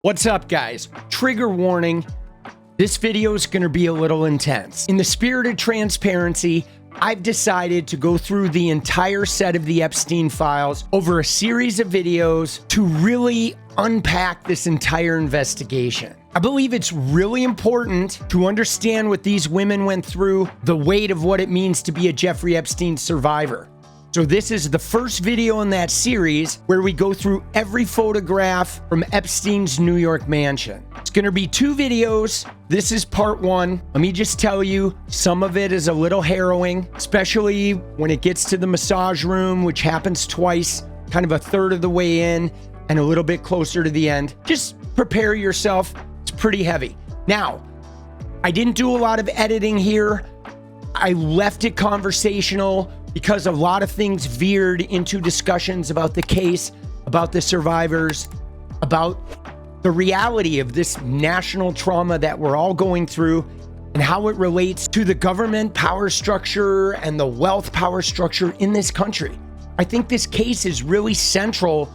What's up, guys? Trigger warning. This video is going to be a little intense. In the spirit of transparency, I've decided to go through the entire set of the Epstein files over a series of videos to really unpack this entire investigation. I believe it's really important to understand what these women went through, the weight of what it means to be a Jeffrey Epstein survivor. So this is the first video in that series where we go through every photograph from Epstein's New York mansion. It's going to be 2 videos. This is part 1. Let me just tell you, some of it is a little harrowing, especially when it gets to the massage room, which happens twice, kind of a third of the way in and a little bit closer to the end. Just prepare yourself. It's pretty heavy. Now, I didn't do a lot of editing here. I left it conversational because a lot of things veered into discussions about the case, about the survivors, about the reality of this national trauma that we're all going through and how it relates to the government power structure and the wealth power structure in this country. I think this case is really central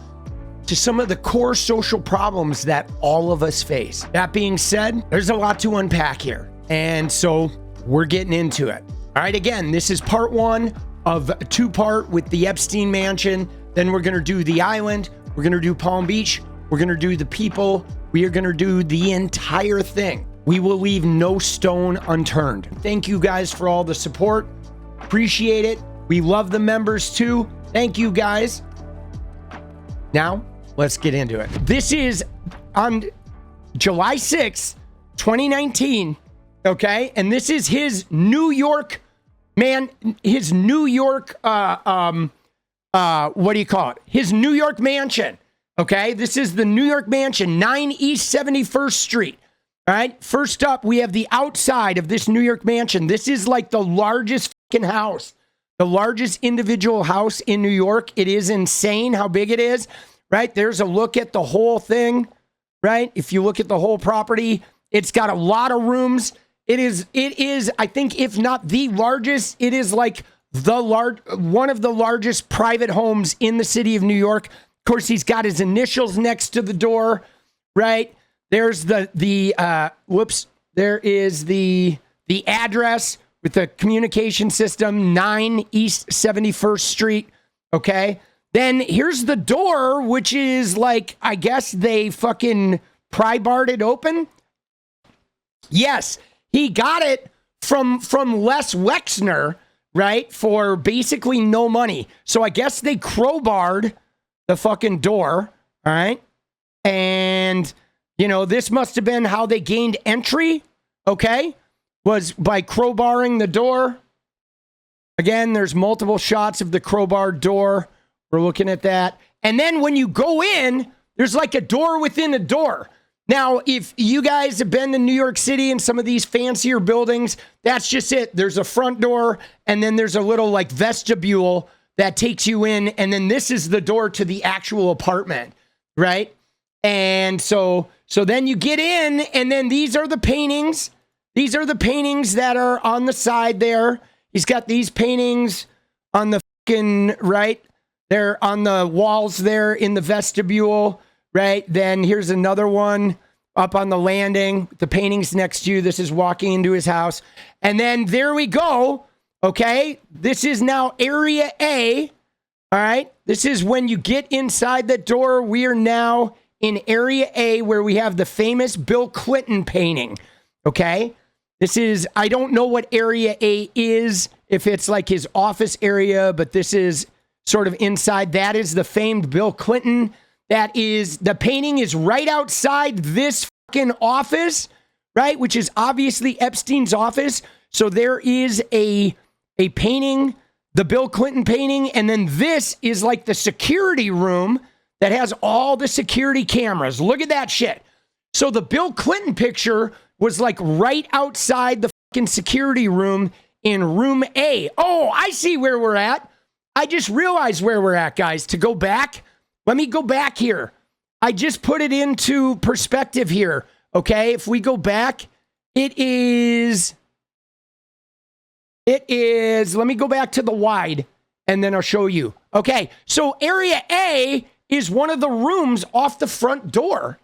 to some of the core social problems that all of us face. That being said, there's a lot to unpack here. And so we're getting into it. All right, again, this is part 1 of a 2-part with the Epstein mansion. Then we're gonna do the island. We're gonna do Palm Beach. We're gonna do the people. We are gonna do the entire thing. We will leave no stone unturned. Thank you guys for all the support. Appreciate it. We love the members too. Thank you guys. Now, let's get into it. This is on July 6th, 2019, okay? And this is his New York his New York, what do you call it? His New York mansion, okay? This is the New York mansion, 9 East 71st Street, all right? First up, we have the outside of this New York mansion. This is like the largest fucking house, the largest individual house in New York. It is insane how big it is, right? There's a look at the whole thing, right? If you look at the whole property, it's got a lot of rooms. It is, I think, if not the largest, it is like one of the largest private homes in the city of New York. Of course, he's got his initials next to the door, right? There's there is the address with the communication system, 9 East 71st Street, okay? Then here's the door, which is like, I guess they fucking pry barred it open. Yes. He got it from Les Wexner, right, for basically no money. So I guess they crowbarred the fucking door, all right? And, you know, this must have been how they gained entry, okay? Was by crowbarring the door. Again, there's multiple shots of the crowbarred door. We're looking at that. And then when you go in, there's like a door within a door. Now, if you guys have been to New York City and some of these fancier buildings, that's just it. There's a front door, and then there's a little like vestibule that takes you in, and then this is the door to the actual apartment, right? And so then you get in, and then these are the paintings. These are the paintings that are on the side there. He's got these paintings on the fucking right. They're on the walls there in the vestibule. Right, then here's another one up on the landing. The paintings next to you. This is walking into his house. And then there we go. Okay, this is now Area A. All right, this is when you get inside the door. We are now in Area A where we have the famous Bill Clinton painting. Okay, this is, I don't know what Area A is, if it's like his office area, but this is sort of inside. That is the famed Bill Clinton. That is, the painting is right outside this fucking office, right? Which is obviously Epstein's office. So there is a painting, the Bill Clinton painting. And then this is like the security room that has all the security cameras. Look at that shit. So the Bill Clinton picture was like right outside the fucking security room in room A. Oh, I see where we're at. I just realized where we're at, guys. To go back. Let me go back here. I just put it into perspective here. Okay, if we go back, it is, let me go back to the wide and then I'll show you. Okay, so Area A is one of the rooms off the front door.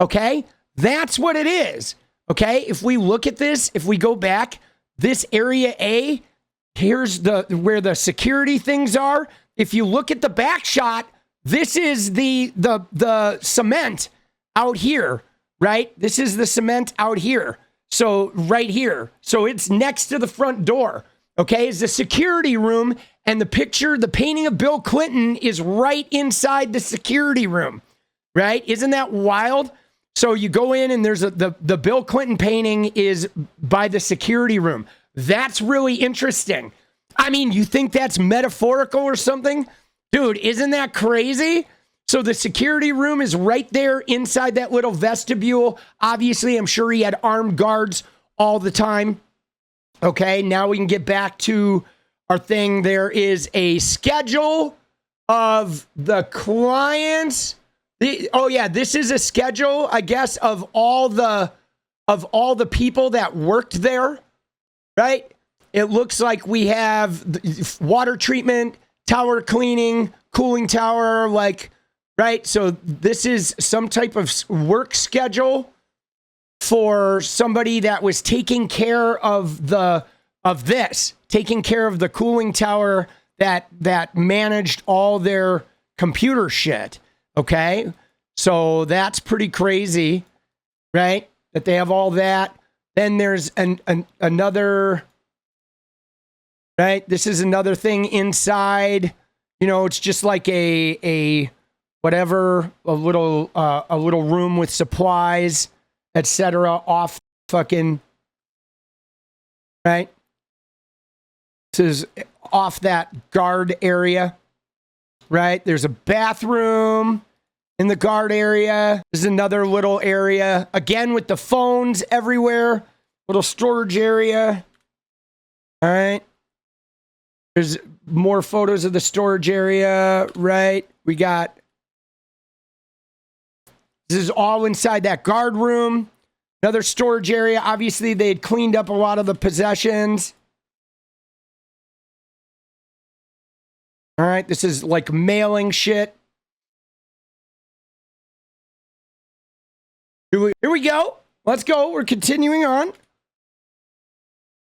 Okay? That's what it is. Okay? If we look at this, if we go back, this area A, here's where the security things are. If you look at the back shot, this is the cement out here, right? This is the cement out here. So right here. So it's next to the front door. Okay, is the security room, and the picture, the painting of Bill Clinton is right inside the security room, right? Isn't that wild? So you go in and there's the Bill Clinton painting is by the security room. That's really interesting. I mean, you think that's metaphorical or something? Dude, isn't that crazy? So the security room is right there inside that little vestibule. Obviously, I'm sure he had armed guards all the time. Okay, now we can get back to our thing. There is a schedule of the clients. Oh yeah, this is a schedule, I guess, of all the people that worked there, right? It looks like we have water treatment, tower cleaning, cooling tower, like, right? So this is some type of work schedule for somebody that was taking care of taking care of the cooling tower that managed all their computer shit. Okay, so that's pretty crazy, right? That they have all that. Then there's another, right? This is another thing inside. You know, it's just like a whatever, a little room with supplies, etc. Off fucking, right? This is off that guard area, right? There's a bathroom in the guard area. There's another little area, again, with the phones everywhere. Little storage area. All right. There's more photos of the storage area, right? We got, this is all inside that guard room. Another storage area. Obviously, they had cleaned up a lot of the possessions. All right, this is like mailing shit. Here we go. Let's go. We're continuing on.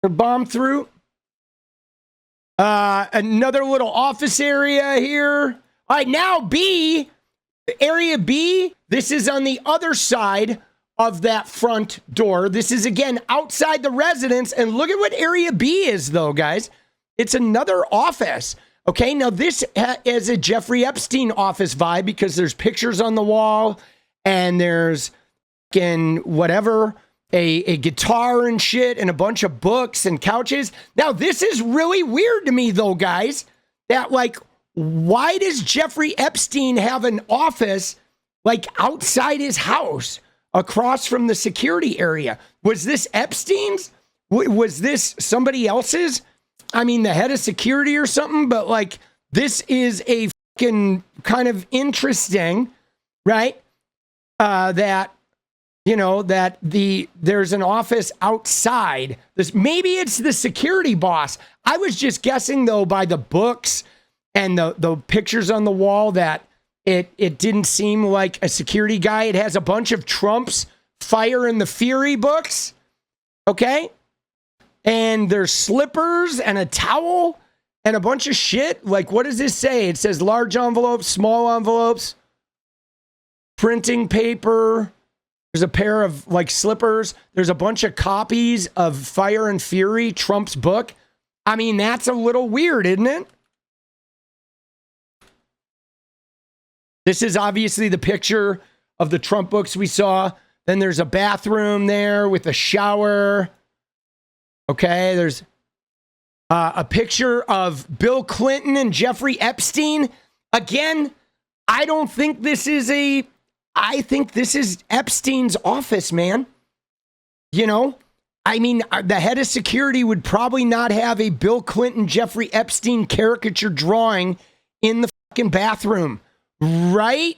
We're bombed through. Another little office area here. All right, now B, area B. This is on the other side of that front door. This is, again, outside the residence. And look at what area B is, though, guys. It's another office. Okay, now this is a Jeffrey Epstein office vibe because there's pictures on the wall and there's whatever, a guitar and shit and a bunch of books and couches. Now, this is really weird to me, though, guys, that, like, why does Jeffrey Epstein have an office, like, outside his house across from the security area? Was this Epstein's? Was this somebody else's? I mean, the head of security or something, but like, this is a fucking kind of interesting, right? That, you know, that there's an office outside this. Maybe it's the security boss. I was just guessing, though, by the books and the pictures on the wall that it didn't seem like a security guy. It has a bunch of Trump's Fire and the Fury books. Okay. And there's slippers and a towel and a bunch of shit. Like, what does this say? It says large envelopes, small envelopes, printing paper. There's a pair of, like, slippers. There's a bunch of copies of Fire and Fury, Trump's book. I mean, that's a little weird, isn't it? This is obviously the picture of the Trump books we saw. Then there's a bathroom there with a shower. Okay, there's a picture of Bill Clinton and Jeffrey Epstein. Again, I don't think this is I think this is Epstein's office, man. You know, I mean, the head of security would probably not have a Bill Clinton, Jeffrey Epstein caricature drawing in the fucking bathroom, right?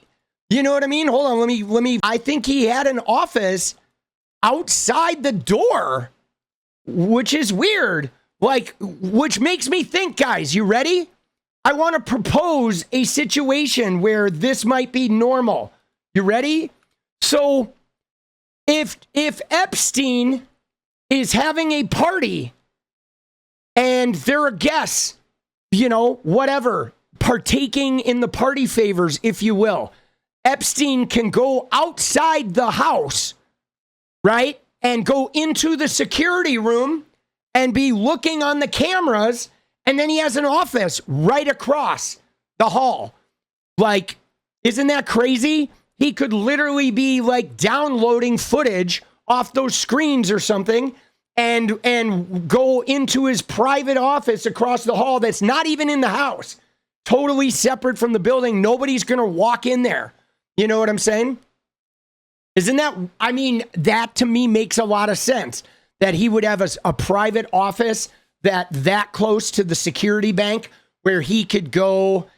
You know what I mean? Hold on, let me, I think he had an office outside the door, which is weird. Like, which makes me think, guys, you ready? I want to propose a situation where this might be normal. You ready? So If Epstein is having a party and there are guests, you know, whatever, partaking in the party favors, if you will, Epstein can go outside the house, right, and go into the security room and be looking on the cameras, and then he has an office right across the hall. Like, isn't that crazy? He could literally be like downloading footage off those screens or something and go into his private office across the hall that's not even in the house, totally separate from the building. Nobody's going to walk in there. You know what I'm saying? Isn't that, I mean, that to me makes a lot of sense, that he would have a private office that close to the security bank where he could go,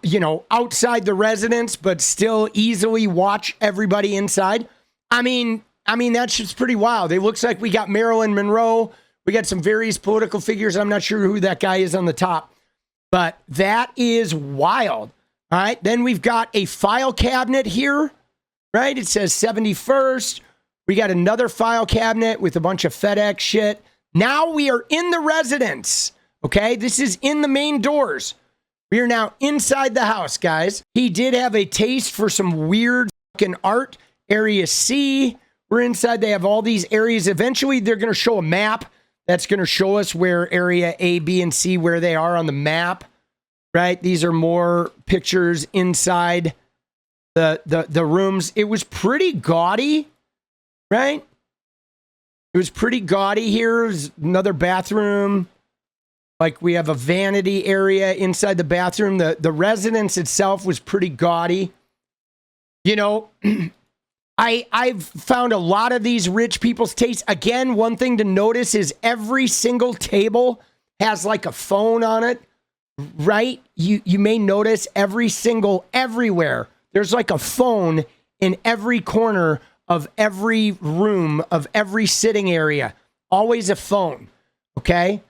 you know, outside the residence, but still easily watch everybody inside. I mean, that's just pretty wild. It looks like we got Marilyn Monroe. We got some various political figures. I'm not sure who that guy is on the top, but that is wild. All right. Then we've got a file cabinet here, right? It says 71st. We got another file cabinet with a bunch of FedEx shit. Now we are in the residence. Okay. This is in the main doors. We are now inside the house, guys. He did have a taste for some weird fucking art. Area C. We're inside. They have all these areas. Eventually, they're going to show a map that's going to show us where area A, B, and C, where they are on the map, right? These are more pictures inside the rooms. It was pretty gaudy, right? It was pretty gaudy here. There's another bathroom. Like, we have a vanity area inside the bathroom. The residence itself was pretty gaudy. You know, I've found a lot of these rich people's tastes. Again, one thing to notice is every single table has like a phone on it, right? You may notice everywhere, there's like a phone in every corner of every room, of every sitting area. Always a phone, okay?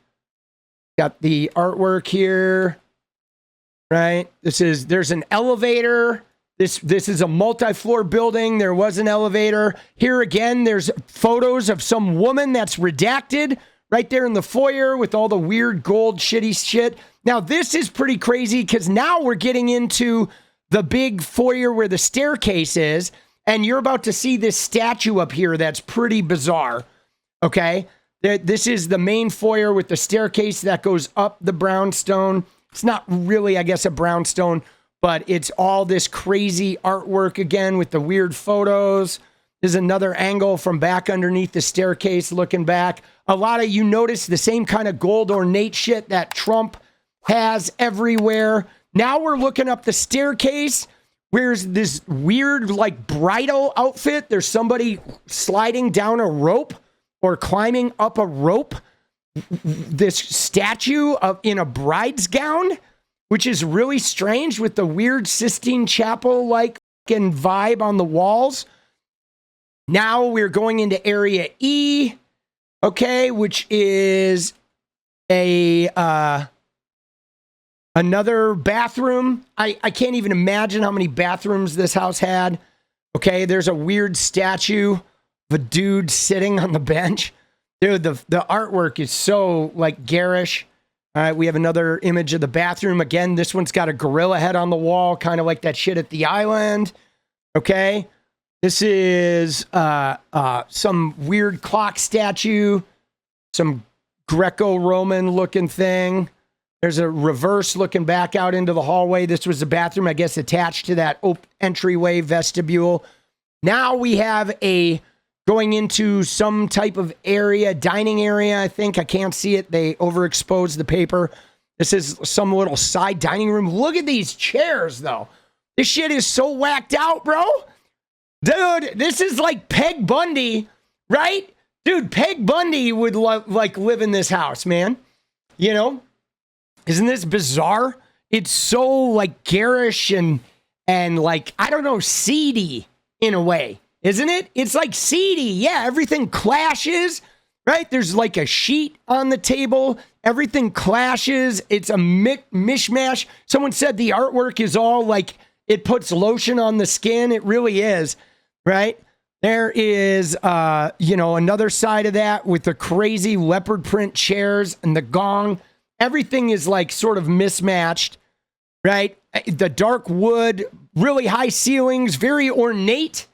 Got the artwork here, right? There's an elevator. This is a multi-floor building. There was an elevator. Here again, there's photos of some woman that's redacted right there in the foyer with all the weird gold shitty shit. Now, this is pretty crazy because now we're getting into the big foyer where the staircase is, and you're about to see this statue up here that's pretty bizarre, okay? This is the main foyer with the staircase that goes up the brownstone. It's not really, I guess, a brownstone, but it's all this crazy artwork again with the weird photos. There's another angle from back underneath the staircase looking back. A lot of you notice the same kind of gold ornate shit that Trump has everywhere. Now we're looking up the staircase. Where's this weird like bridal outfit? There's somebody sliding down a rope or climbing up a rope. This statue in a bride's gown, which is really strange with the weird Sistine Chapel-like fucking vibe on the walls. Now we're going into area E, okay, which is another bathroom. I can't even imagine how many bathrooms this house had. Okay, there's a weird statue of a dude sitting on the bench. Dude, the artwork is so like garish. All right, we have another image of the bathroom. Again, this one's got a gorilla head on the wall, kind of like that shit at the island. Okay, this is some weird clock statue, some Greco-Roman looking thing. There's a reverse looking back out into the hallway. This was the bathroom, I guess, attached to that entryway vestibule. Now we have going into some type of area, dining area, I think. I can't see it. They overexposed the paper. This is some little side dining room. Look at these chairs, though. This shit is so whacked out, bro. Dude, this is like Peg Bundy, right? Dude, Peg Bundy would live in this house, man. You know? Isn't this bizarre? It's so like garish and like, I don't know, seedy in a way. Isn't it? It's like seedy. Yeah, everything clashes, right? There's like a sheet on the table. Everything clashes. It's a mishmash. Someone said the artwork is all like, it puts lotion on the skin. It really is, right? There is, another side of that with the crazy leopard print chairs and the gong. Everything is like sort of mismatched, right? The dark wood, really high ceilings, very ornate,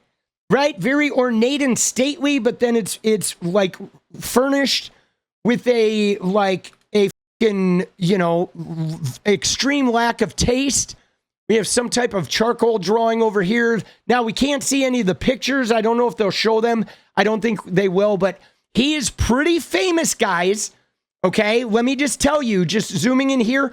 right? Very ornate and stately, but then it's like furnished with a fucking, extreme lack of taste. We have some type of charcoal drawing over here. Now, we can't see any of the pictures. I don't know if they'll show them. I don't think they will, but he is pretty famous, guys. Okay, let me just tell you, just zooming in here,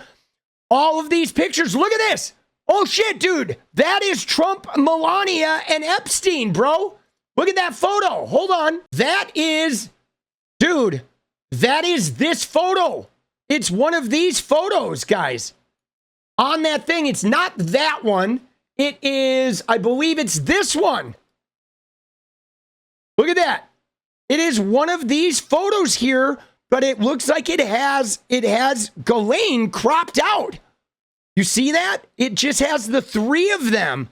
all of these pictures, look at this. Oh, shit, dude. That is Trump, Melania, and Epstein, bro. Look at that photo. Hold on. That is, dude, that is this photo. It's one of these photos, guys. On that thing, it's not that one. It is, I believe it's this one. Look at that. It is one of these photos here, but it looks like it has Ghislaine cropped out. You see that? It just has the three of them,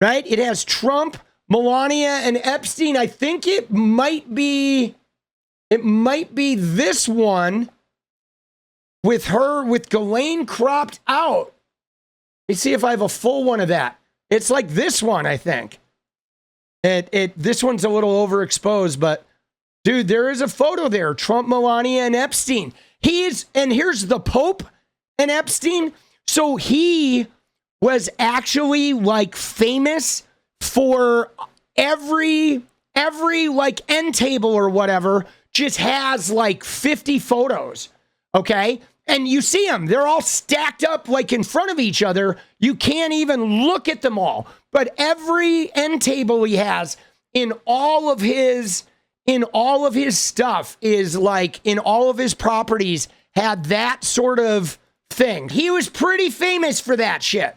right? It has Trump, Melania, and Epstein. I think it might be this one. With her, with Ghislaine cropped out. Let's see if I have a full one of that. It's like this one, I think. This one's a little overexposed, but dude, there is a photo there. Trump, Melania, and Epstein. And here's the Pope and Epstein. So he was actually like famous for every like end table or whatever just has like 50 photos. Okay. And you see them, they're all stacked up like in front of each other. You can't even look at them all. But every end table he has in all of his stuff is like in all of his properties had that sort of thing. He was pretty famous for that shit.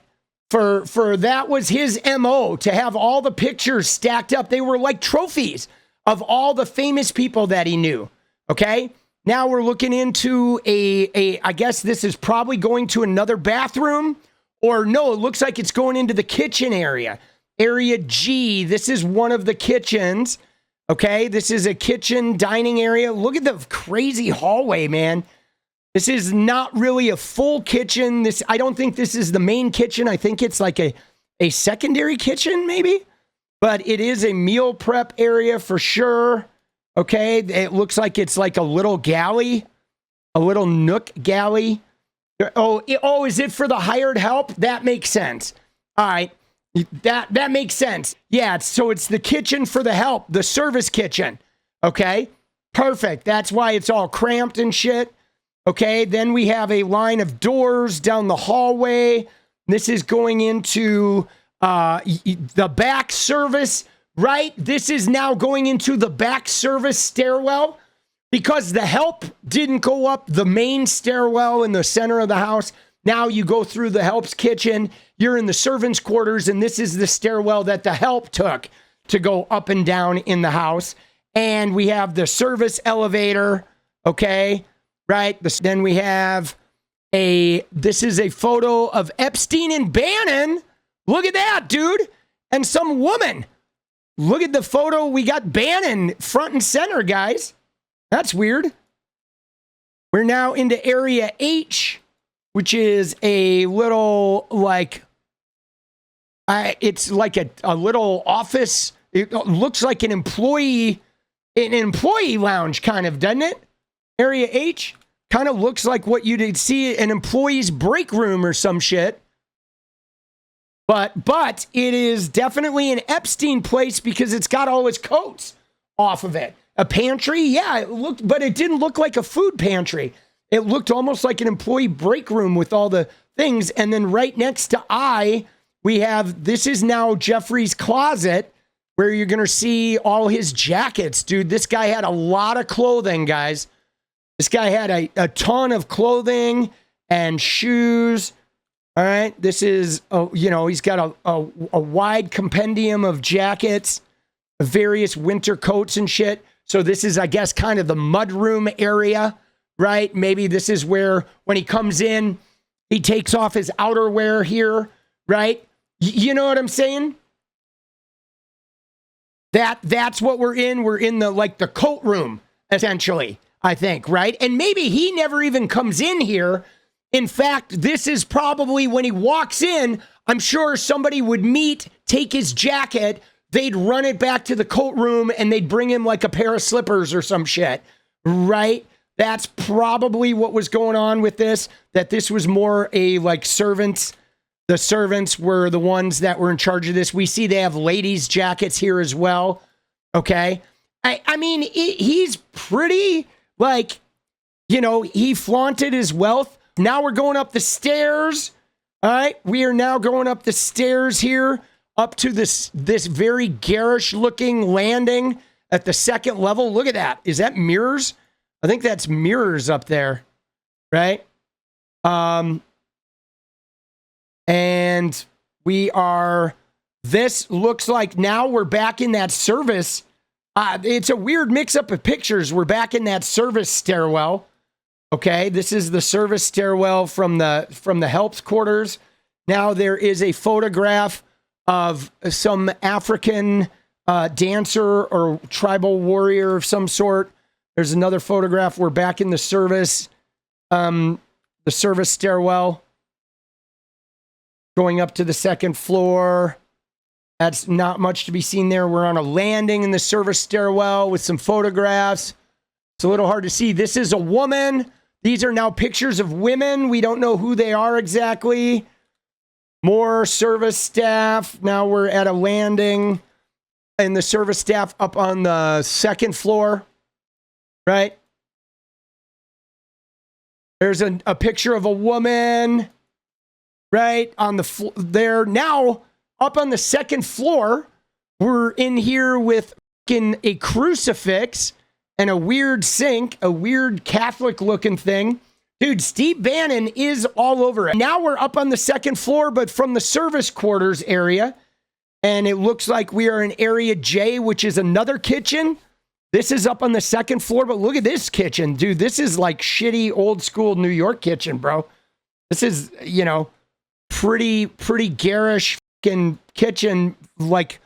For that was his MO, to have all the pictures stacked up. They were like trophies of all the famous people that he knew. Okay? Now we're looking into I guess this is probably going to another bathroom, or no, it looks like it's going into the kitchen area. Area G, this is one of the kitchens. Okay, this is a kitchen dining area. Look at the crazy hallway, man. This is not really a full kitchen. I don't think this is the main kitchen. I think it's like a secondary kitchen, maybe. But it is a meal prep area for sure. Okay, it looks like it's like a little galley, a little nook galley. Oh, is it for the hired help? That makes sense. All right, that makes sense. Yeah, so it's the kitchen for the help, the service kitchen. Okay, perfect. That's why it's all cramped and shit. Okay, then we have a line of doors down the hallway. This is going into the back service. Right? This is now going into the back service stairwell because the help didn't go up the main stairwell in the center of the house. Now you go through the help's kitchen. You're in the servants' quarters, and this is the stairwell that the help took to go up and down in the house. And we have the service elevator. Okay. Right. Then we have this is a photo of Epstein and Bannon. Look at that, dude. And some woman. Look at the photo. We got Bannon front and center, guys. That's weird. We're now into Area H, which is a little like, it's like a little office. It looks like an employee lounge kind of, doesn't it? Area H kind of looks like what you'd see an employee's break room or some shit. But it is definitely an Epstein place because it's got all his coats off of it. A pantry, yeah, but it didn't look like a food pantry. It looked almost like an employee break room with all the things. And then right next to we have, this is now Jeffrey's closet, where you're going to see all his jackets. Dude, this guy had a lot of clothing, guys. This guy had a ton of clothing and shoes. All right, this is, he's got a wide compendium of jackets, various winter coats and shit. So this is, I guess, kind of the mudroom area, right? Maybe this is where, when he comes in, he takes off his outerwear here, right? You know what I'm saying? That's what we're in. We're in the like the coat room, essentially, I think, right? And maybe he never even comes in here. In fact, this is probably when he walks in, I'm sure somebody would meet, take his jacket, they'd run it back to the coat room, and they'd bring him like a pair of slippers or some shit, right? That's probably what was going on with this, that this was more a like servants. The servants were the ones that were in charge of this. We see they have ladies' jackets here as well. Okay. I mean, he's pretty like, you know, he flaunted his wealth. Now we're going up the stairs. All right. We are now going up the stairs here up to this very garish looking landing at the second level. Look at that. Is that mirrors? I think that's mirrors up there. Right. And we are, this looks like now we're back in that service. It's a weird mix up of pictures. We're back in that service stairwell. Okay, this is the service stairwell from the helps quarters. Now there is a photograph of some African dancer or tribal warrior of some sort. There's another photograph. We're back in the service stairwell. Going up to the second floor. That's not much to be seen there. We're on a landing in the service stairwell with some photographs. It's a little hard to see. This is a woman. These are now pictures of women. We don't know who they are exactly. More service staff. Now we're at a landing and the service staff up on the second floor. Right? There's a picture of a woman. Right on the there. Now up on the second floor, we're in here with a crucifix and a weird sink, a weird Catholic looking thing. Dude, Steve Bannon is all over it. Now we're up on the second floor, but from the service quarters area. And it looks like we are in area J, which is another kitchen. This is up on the second floor, but look at this kitchen. Dude, this is like shitty old school New York kitchen, bro. This is, you know, pretty garish fucking kitchen, like,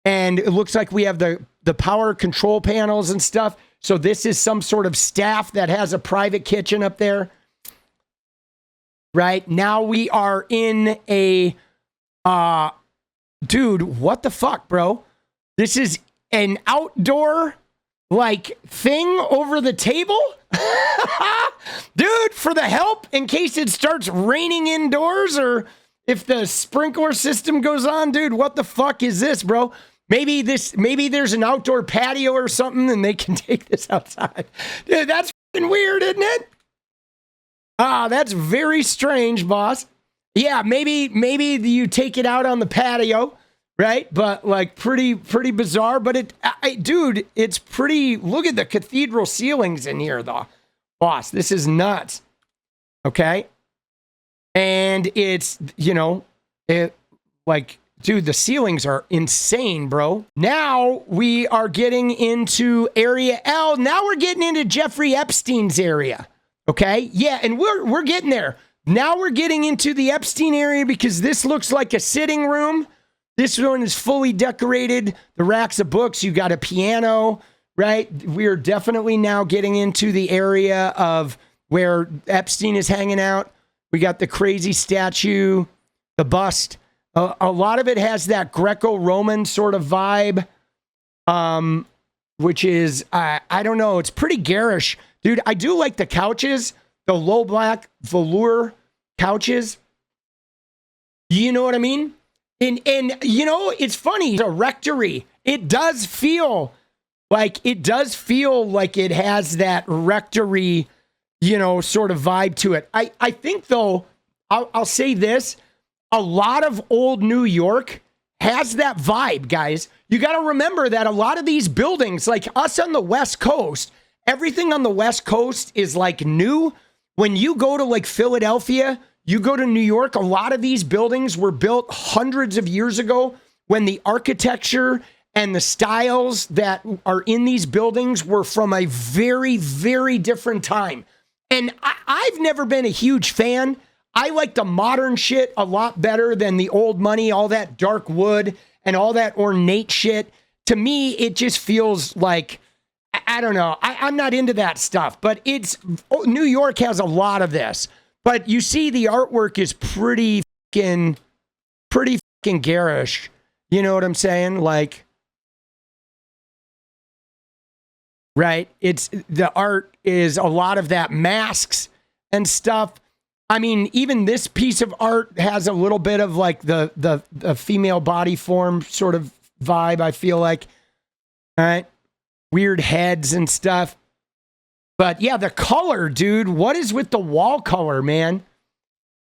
and it looks like we have the power control panels and stuff. So this is some sort of staff that has a private kitchen up there. Right now we are in a, dude, what the fuck, bro? This is an outdoor like thing over the table. Dude, for the help in case it starts raining indoors or if the sprinkler system goes on. Dude, what the fuck is this, bro? Maybe there's an outdoor patio or something and they can take this outside. Dude, that's fucking weird, isn't it? That's very strange, boss. Yeah, maybe you take it out on the patio, right? But like pretty bizarre, but dude, it's pretty, look at the cathedral ceilings in here though. Boss, this is nuts. Okay. And it's, you know, it like, dude, the ceilings are insane, bro. Now we are getting into area L. Now we're getting into Jeffrey Epstein's area. Okay. Yeah. And we're getting there. Now we're getting into the Epstein area because this looks like a sitting room. This one is fully decorated. The racks of books. You got a piano, right? We are definitely now getting into the area of where Epstein is hanging out. We got the crazy statue, the bust. A lot of it has that Greco-Roman sort of vibe, which is, I don't know. It's pretty garish. Dude, I do like the couches, the low black velour couches. You know what I mean? And you know, it's funny. The rectory, it does feel like it has that rectory, you know, sort of vibe to it. I think though, I'll say this, a lot of old New York has that vibe, guys. You got to remember that a lot of these buildings, like us on the West Coast, everything on the West Coast is like new. When you go to like Philadelphia, you go to New York, a lot of these buildings were built hundreds of years ago when the architecture and the styles that are in these buildings were from a very, very different time. And I've never been a huge fan. I like the modern shit a lot better than the old money, all that dark wood and all that ornate shit. to me, it just feels like, I don't know. I'm not into that stuff, but New York has a lot of this. But you see the artwork is pretty fucking garish. You know what I'm saying? Like, right? The art is a lot of that masks and stuff. I mean, even this piece of art has a little bit of like the female body form sort of vibe, I feel like. All right. Weird heads and stuff. But yeah, the color, dude. What is with the wall color, man?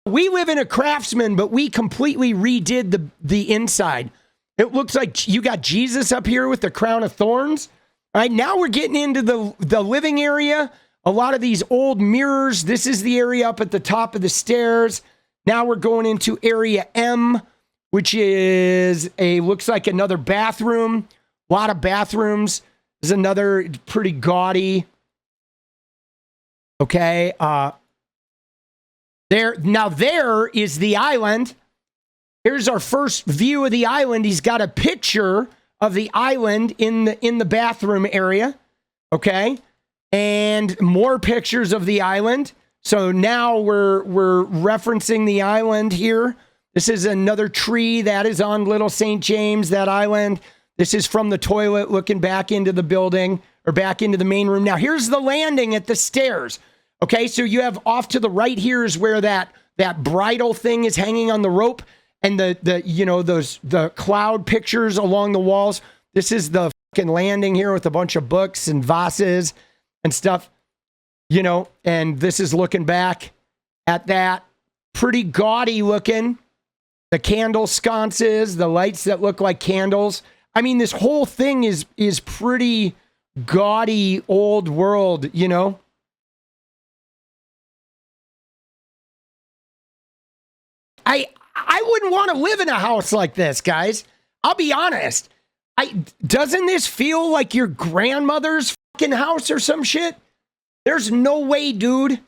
We live in a Craftsman, but we completely redid the inside. It looks like you got Jesus up here with the crown of thorns. All right, now we're getting into the living area. A lot of these old mirrors. This is the area up at the top of the stairs. Now we're going into area M, which is looks like another bathroom. A lot of bathrooms. There's another pretty gaudy. Okay. There is the island. Here's our first view of the island. He's got a picture of the island in the bathroom area. Okay. And more pictures of the island. So now we're referencing the island here. This is another tree that is on Little St. James, that island. This is from the toilet looking back into the building or back into the main room. Now here's the landing at the stairs. Okay, so you have off to the right here is where that bridal thing is hanging on the rope, and the cloud pictures along the walls. This is the fucking landing here with a bunch of books and vases and stuff, and this is looking back at that. Pretty gaudy looking. The candle sconces, the lights that look like candles. I mean, this whole thing is pretty gaudy, old world, I wouldn't want to live in a house like this, guys. I'll be honest. Doesn't this feel like your grandmother's fucking house or some shit? There's no way, dude.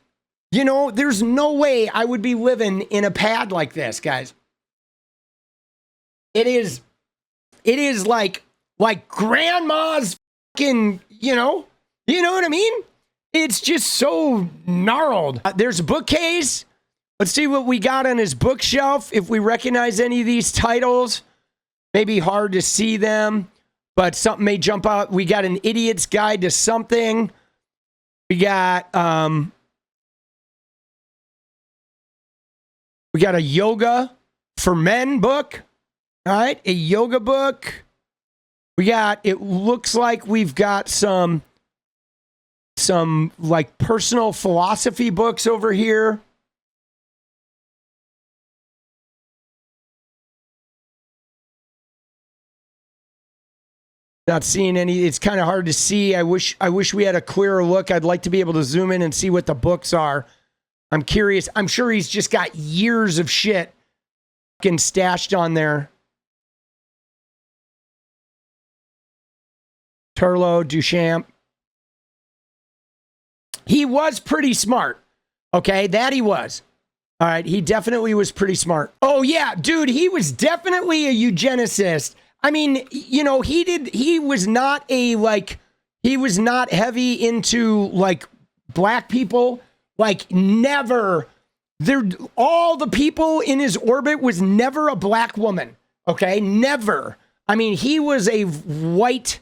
There's no way I would be living in a pad like this, guys. It is like grandma's fucking, you know what I mean? It's just so gnarled. There's a bookcase. Let's see what we got on his bookshelf. If we recognize any of these titles, maybe hard to see them, but something may jump out. We got An Idiot's Guide to Something. We got a yoga for men book. All right, a yoga book. It looks like we've got some like personal philosophy books over here. Not seeing any. It's kind of hard to see. I wish we had a clearer look. I'd like to be able to zoom in and see what the books are. I'm curious. I'm sure he's just got years of shit fucking stashed on there. Turlo, Duchamp. He was pretty smart. Okay, that he was. All right, he definitely was pretty smart. Oh yeah, dude, he was definitely a eugenicist. I mean, he was not heavy into like black people, like never. All the people in his orbit was never a black woman. Okay, never. I mean, he was a white,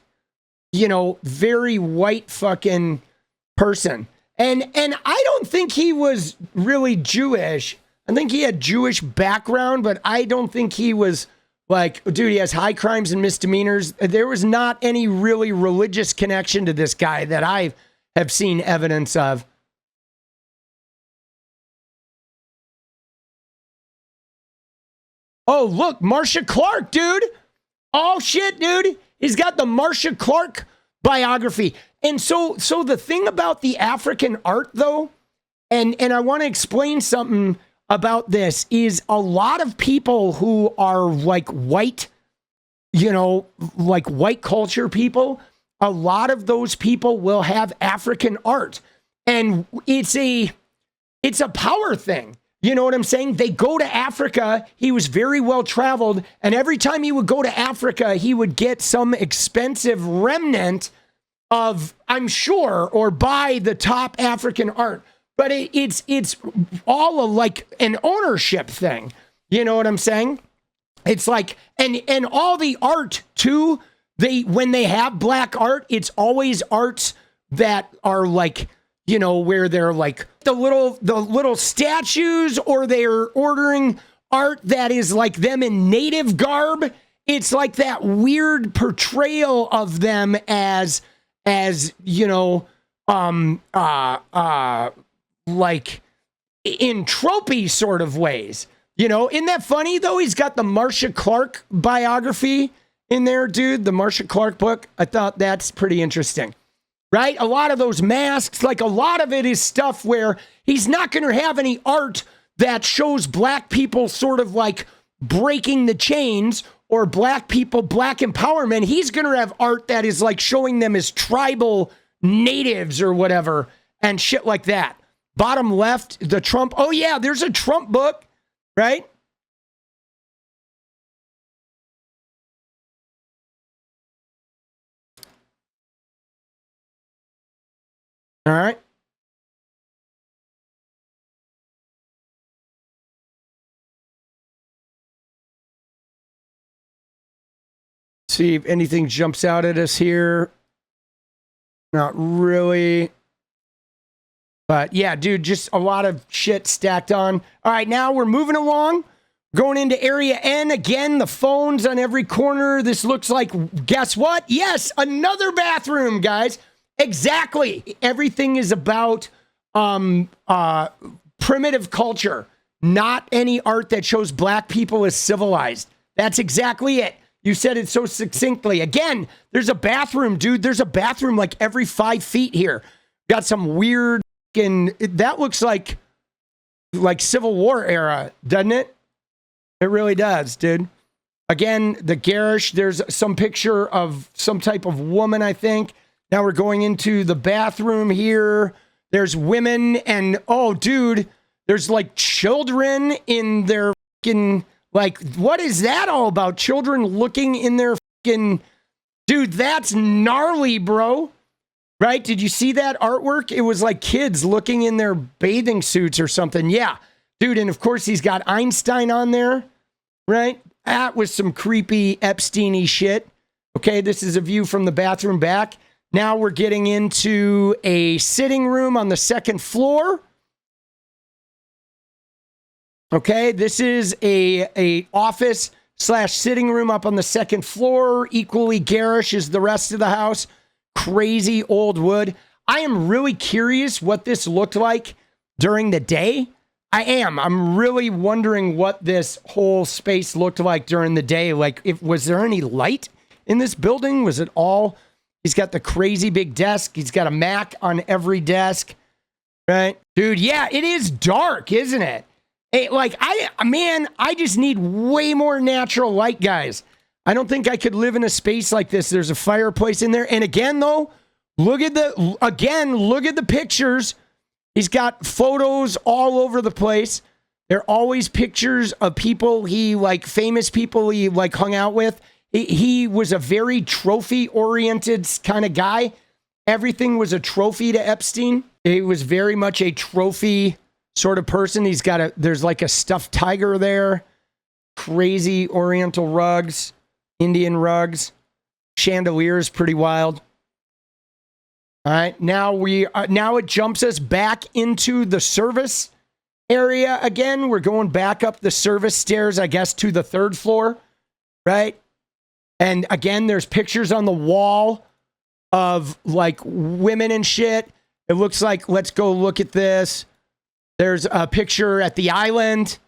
very white fucking person. And I don't think he was really Jewish. I think he had Jewish background, but I don't think he was like, dude, he has high crimes and misdemeanors. There was not any really religious connection to this guy that I have seen evidence of. Oh, look, Marcia Clark, dude. Oh, shit, dude. He's got the Marcia Clark biography. And so the thing about the African art, though, and I want to explain something about this, is a lot of people who are like white, like white culture people, a lot of those people will have African art. And it's a power thing. You know what I'm saying? They go to Africa. He was very well traveled. And every time he would go to Africa, he would get some expensive remnant of, I'm sure, or buy the top African art. But it's all like an ownership thing. You know what I'm saying? It's like, and all the art too, when they have black art, it's always arts that are like, you know, where they're like the little statues, or they're ordering art that is like them in native garb. It's like that weird portrayal of them as you know, like in tropey sort of ways. You know, isn't that funny though? He's got the 𝗪cia Clarke biography in there, dude. The 𝗪cia Clarke book. I thought that's pretty interesting. Right? A lot of those masks, like a lot of it is stuff where he's not going to have any art that shows black people sort of like breaking the chains, or black people, black empowerment. He's going to have art that is like showing them as tribal natives or whatever and shit like that. Bottom left, the Trump. Oh yeah, there's a Trump book, right? All right. See if anything jumps out at us here. Not really. But yeah, dude, just a lot of shit stacked on. All right, now we're moving along. Going into Area N. Again, the phones on every corner. This looks like, guess what? Yes, another bathroom, guys. Exactly. Everything is about primitive culture, not any art that shows black people as civilized. That's exactly it. You said it so succinctly. Again, there's a bathroom, dude. There's a bathroom like every 5 feet here. Got some weird, and that looks like Civil War era, doesn't it? It really does, dude. Again, the garish, there's some picture of some type of woman, I think. Now we're going into the bathroom here. There's women and, oh, dude, there's like children in their fucking, like, what is that all about? Children looking in their fucking, dude, that's gnarly, bro. Right? Did you see that artwork? It was like kids looking in their bathing suits or something. Yeah, dude. And of course, he's got Einstein on there, right? That was some creepy Epstein-y shit. Okay, this is a view from the bathroom back. Now we're getting into a sitting room on the second floor. Okay, this is a office / sitting room up on the second floor. Equally garish as the rest of the house. Crazy old wood. I am really curious what this looked like during the day. I am. I'm really wondering what this whole space looked like during the day. Like, was there any light in this building? Was it all... He's got the crazy big desk. He's got a Mac on every desk, right? Dude, yeah, it is dark, isn't it? Hey, like, I just need way more natural light, guys. I don't think I could live in a space like this. There's a fireplace in there. And again, though, look at the pictures. He's got photos all over the place. They're always pictures of people famous people he hung out with. He was a very trophy-oriented kind of guy. Everything was a trophy to Epstein. He was very much a trophy sort of person. There's like a stuffed tiger there. Crazy oriental rugs, Indian rugs, chandeliers, pretty wild. All right, now it jumps us back into the service area again. We're going back up the service stairs, I guess, to the third floor, right? And again, there's pictures on the wall of like women and shit. It looks like, let's go look at this. There's a picture at the island,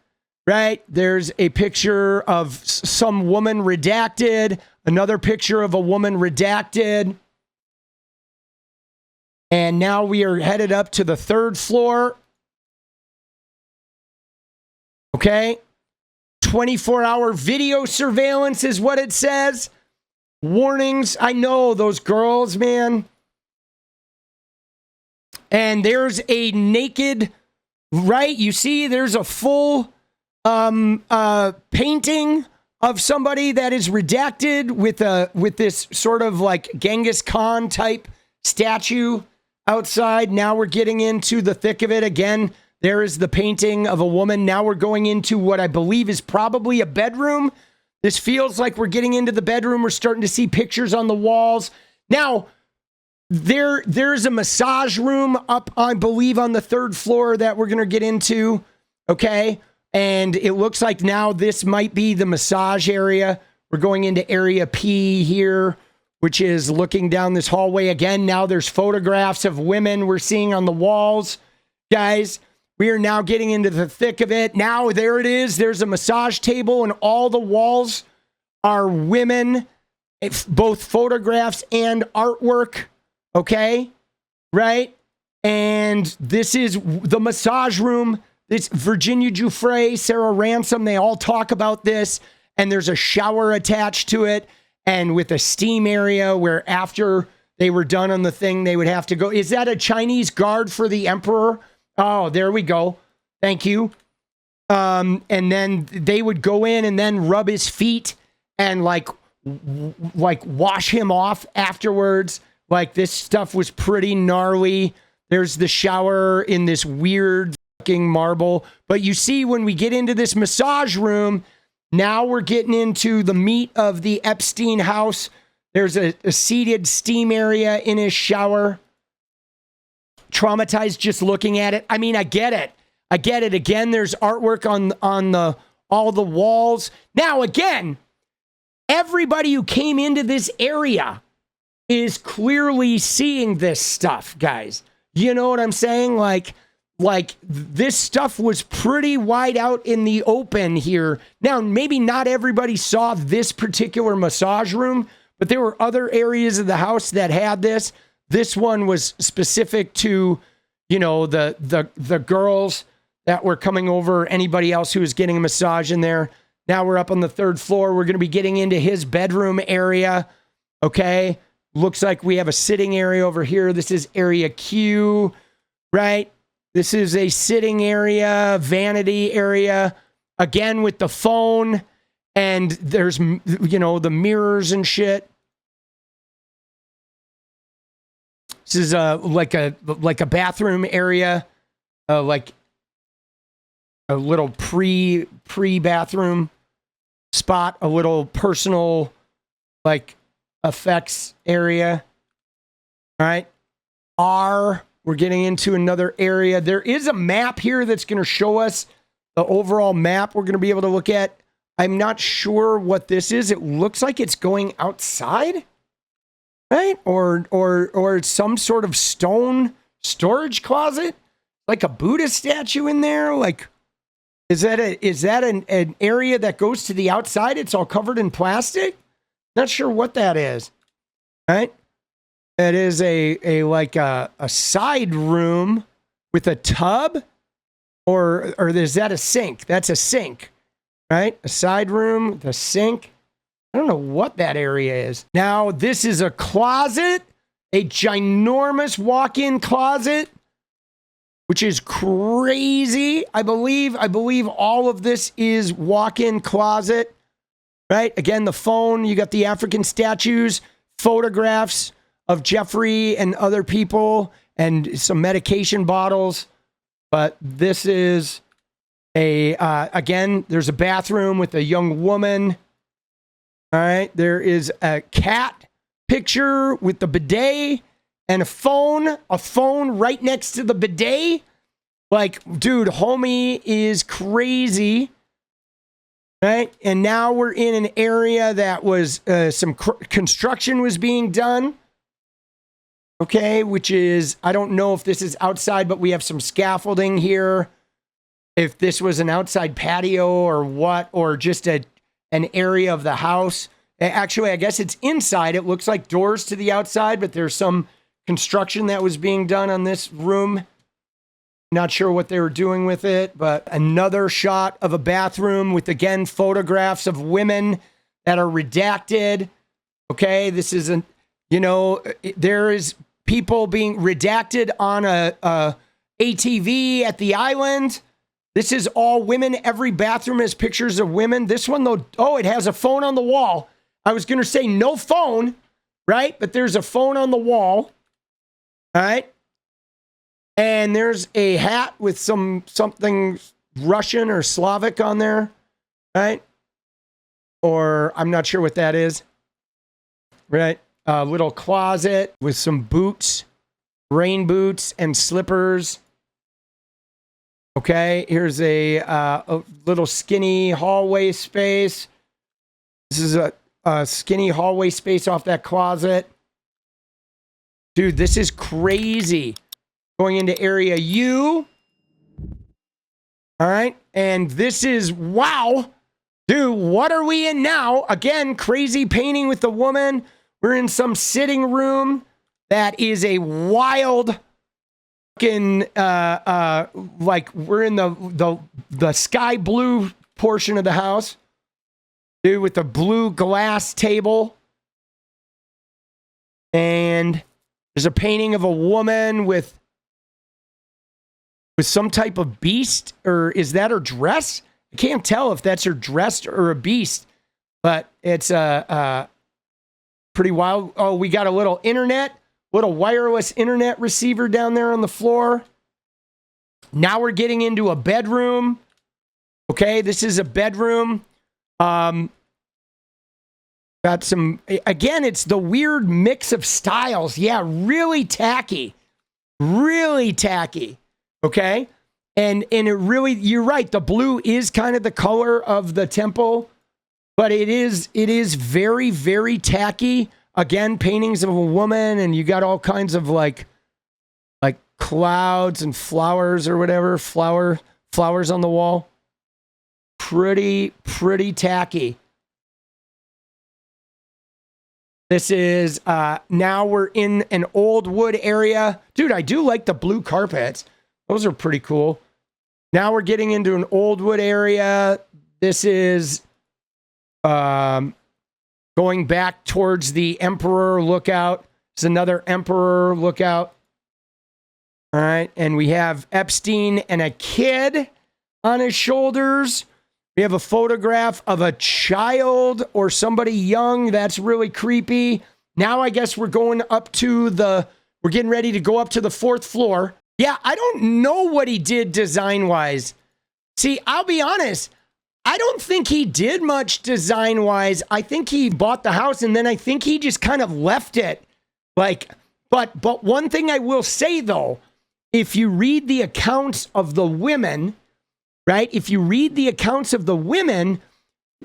right? There's a picture of some woman redacted, another picture of a woman redacted. And now we are headed up to the third floor. Okay. 24-hour video surveillance is what it says. Warnings. I know those girls, man. And there's a naked right? You see there's a full painting of somebody that is redacted with this sort of like Genghis Khan type statue outside. Now we're getting into the thick of it again. There is the painting of a woman. Now we're going into what I believe is probably a bedroom. This feels like we're getting into the bedroom. We're starting to see pictures on the walls. Now, there's a massage room up, I believe, on the 3rd floor that we're going to get into, okay? And it looks like now this might be the massage area. We're going into area P here, which is looking down this hallway again. Now there's photographs of women we're seeing on the walls. Guys, we are now getting into the thick of it. Now there it is. There's a massage table and all the walls are women, both photographs and artwork. Okay, right? And this is the massage room. It's Virginia Giuffre, Sarah Ransom. They all talk about this. And there's a shower attached to it. And with a steam area where after they were done on the thing, they would have to go. Is that a Chinese guard for the emperor? Oh, there we go. Thank you. And then they would go in and then rub his feet and like wash him off afterwards. Like this stuff was pretty gnarly. There's the shower in this weird fucking marble. But you see when we get into this massage room, now we're getting into the meat of the Epstein house. There's a seated steam area in his shower. Traumatized just looking at it. I mean, I get it. I get it. Again, there's artwork on all the walls. Now, again, everybody who came into this area is clearly seeing this stuff, guys. You know what I'm saying? Like this stuff was pretty wide out in the open here. Now, maybe not everybody saw this particular massage room, but there were other areas of the house that had this. This one was specific to, you know, the girls that were coming over, anybody else who was getting a massage in there. Now we're up on the 3rd floor. We're going to be getting into his bedroom area. Okay. Looks like we have a sitting area over here. This is area Q, right? This is a sitting area, vanity area, again with the phone, and there's, you know, the mirrors and shit. This is like a bathroom area, like a little pre-bathroom spot, a little personal like effects area. All right. We're getting into another area. There is a map here that's going to show us the overall map we're going to be able to look at. I'm not sure what this is. It looks like it's going outside, right? Or some sort of stone storage closet, like a Buddha statue in there. Like, is that an area that goes to the outside? It's all covered in plastic. Not sure what that is, right? It is a side room with a tub, or is that a sink? That's a sink, right? A side room with a sink. I don't know what that area is. Now, this is a closet, a ginormous walk-in closet, which is crazy. I believe all of this is walk-in closet, right? Again, the phone, you got the African statues, photographs of Jeffrey and other people, and some medication bottles. But this is again, there's a bathroom with a young woman. All right. There is a cat picture with the bidet and a phone right next to the bidet. Like, dude, homie is crazy. Right. And now we're in an area that was some construction was being done. Okay, which is, I don't know if this is outside, but we have some scaffolding here. If this was an outside patio or what, or just an area of the house. Actually, I guess it's inside. It looks like doors to the outside, but there's some construction that was being done on this room. Not sure what they were doing with it, but another shot of a bathroom with, again, photographs of women that are redacted. Okay, this isn't, you know, there is people being redacted on ATV at the island. This is all women. Every bathroom has pictures of women. This one, though, oh, it has a phone on the wall. I was going to say no phone, right? But there's a phone on the wall. All right. And there's a hat with something Russian or Slavic on there, right? Or I'm not sure what that is, right? A little closet with some boots, rain boots and slippers. Okay, here's a little skinny hallway space. This is a skinny hallway space off that closet. Dude, this is crazy. Going into area U. All right, and this is, wow. Dude, what are we in now? Again, crazy painting with the woman. We're in some sitting room that is a wild fucking, like we're in the sky blue portion of the house. Dude, with the blue glass table. And there's a painting of a woman with some type of beast, or is that her dress? I can't tell if that's her dress or a beast, but it's pretty wild. Oh, we got a little wireless internet receiver down there on the floor. Now we're getting into a bedroom. Okay, this is a bedroom. Got some, again, it's the weird mix of styles. Yeah, really tacky. Really tacky. Okay? And it really, you're right, the blue is kind of the color of the temple, but it is very, very tacky. Again, paintings of a woman, and you got all kinds of like clouds and flowers or whatever, flowers on the wall. Pretty tacky. This is, now we're in an old wood area. Dude, I do like the blue carpets. Those are pretty cool. Now we're getting into an old wood area. This is going back towards the Emperor Lookout. It's another Emperor Lookout. All right. And we have Epstein and a kid on his shoulders. We have a photograph of a child or somebody young. That's really creepy. Now I guess we're going up to we're getting ready to go up to the 4th floor. Yeah, I don't know what he did design-wise. See, I'll be honest. I don't think he did much design-wise. I think he bought the house, and then I think he just kind of left it. But one thing I will say, though, if you read the accounts of the women, right? If you read the accounts of the women,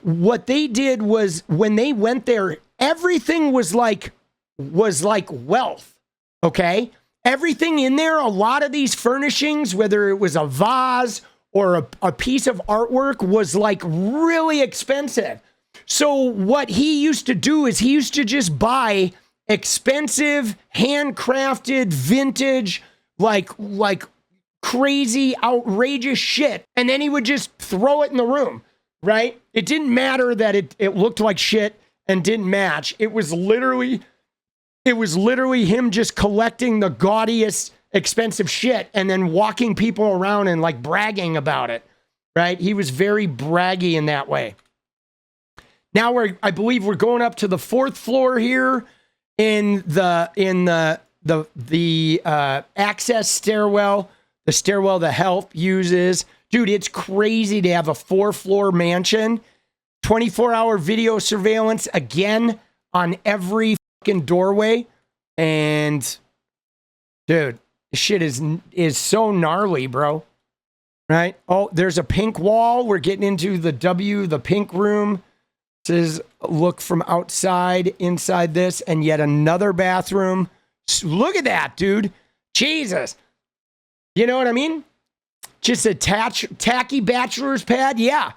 what they did was when they went there, everything was like wealth, okay? Everything in there, a lot of these furnishings, whether it was a vase or a piece of artwork, was like really expensive. So what he used to do is he used to just buy expensive, handcrafted, vintage, like crazy, outrageous shit. And then he would just throw it in the room, right? It didn't matter that it looked like shit and didn't match. It was literally him just collecting the gaudiest, expensive shit and then walking people around and like bragging about it, right? He was very braggy in that way. Now I believe we're going up to the 4th floor here in the access stairwell, the stairwell the help uses. Dude, it's crazy to have a 4-floor mansion, 24-hour video surveillance again on every fucking doorway. And dude, this shit is so gnarly, bro. Right? Oh, there's a pink wall. We're getting into the pink room. This is a look from outside, inside this, and yet another bathroom. Look at that, dude. Jesus. You know what I mean? Just a tacky bachelor's pad? Yeah,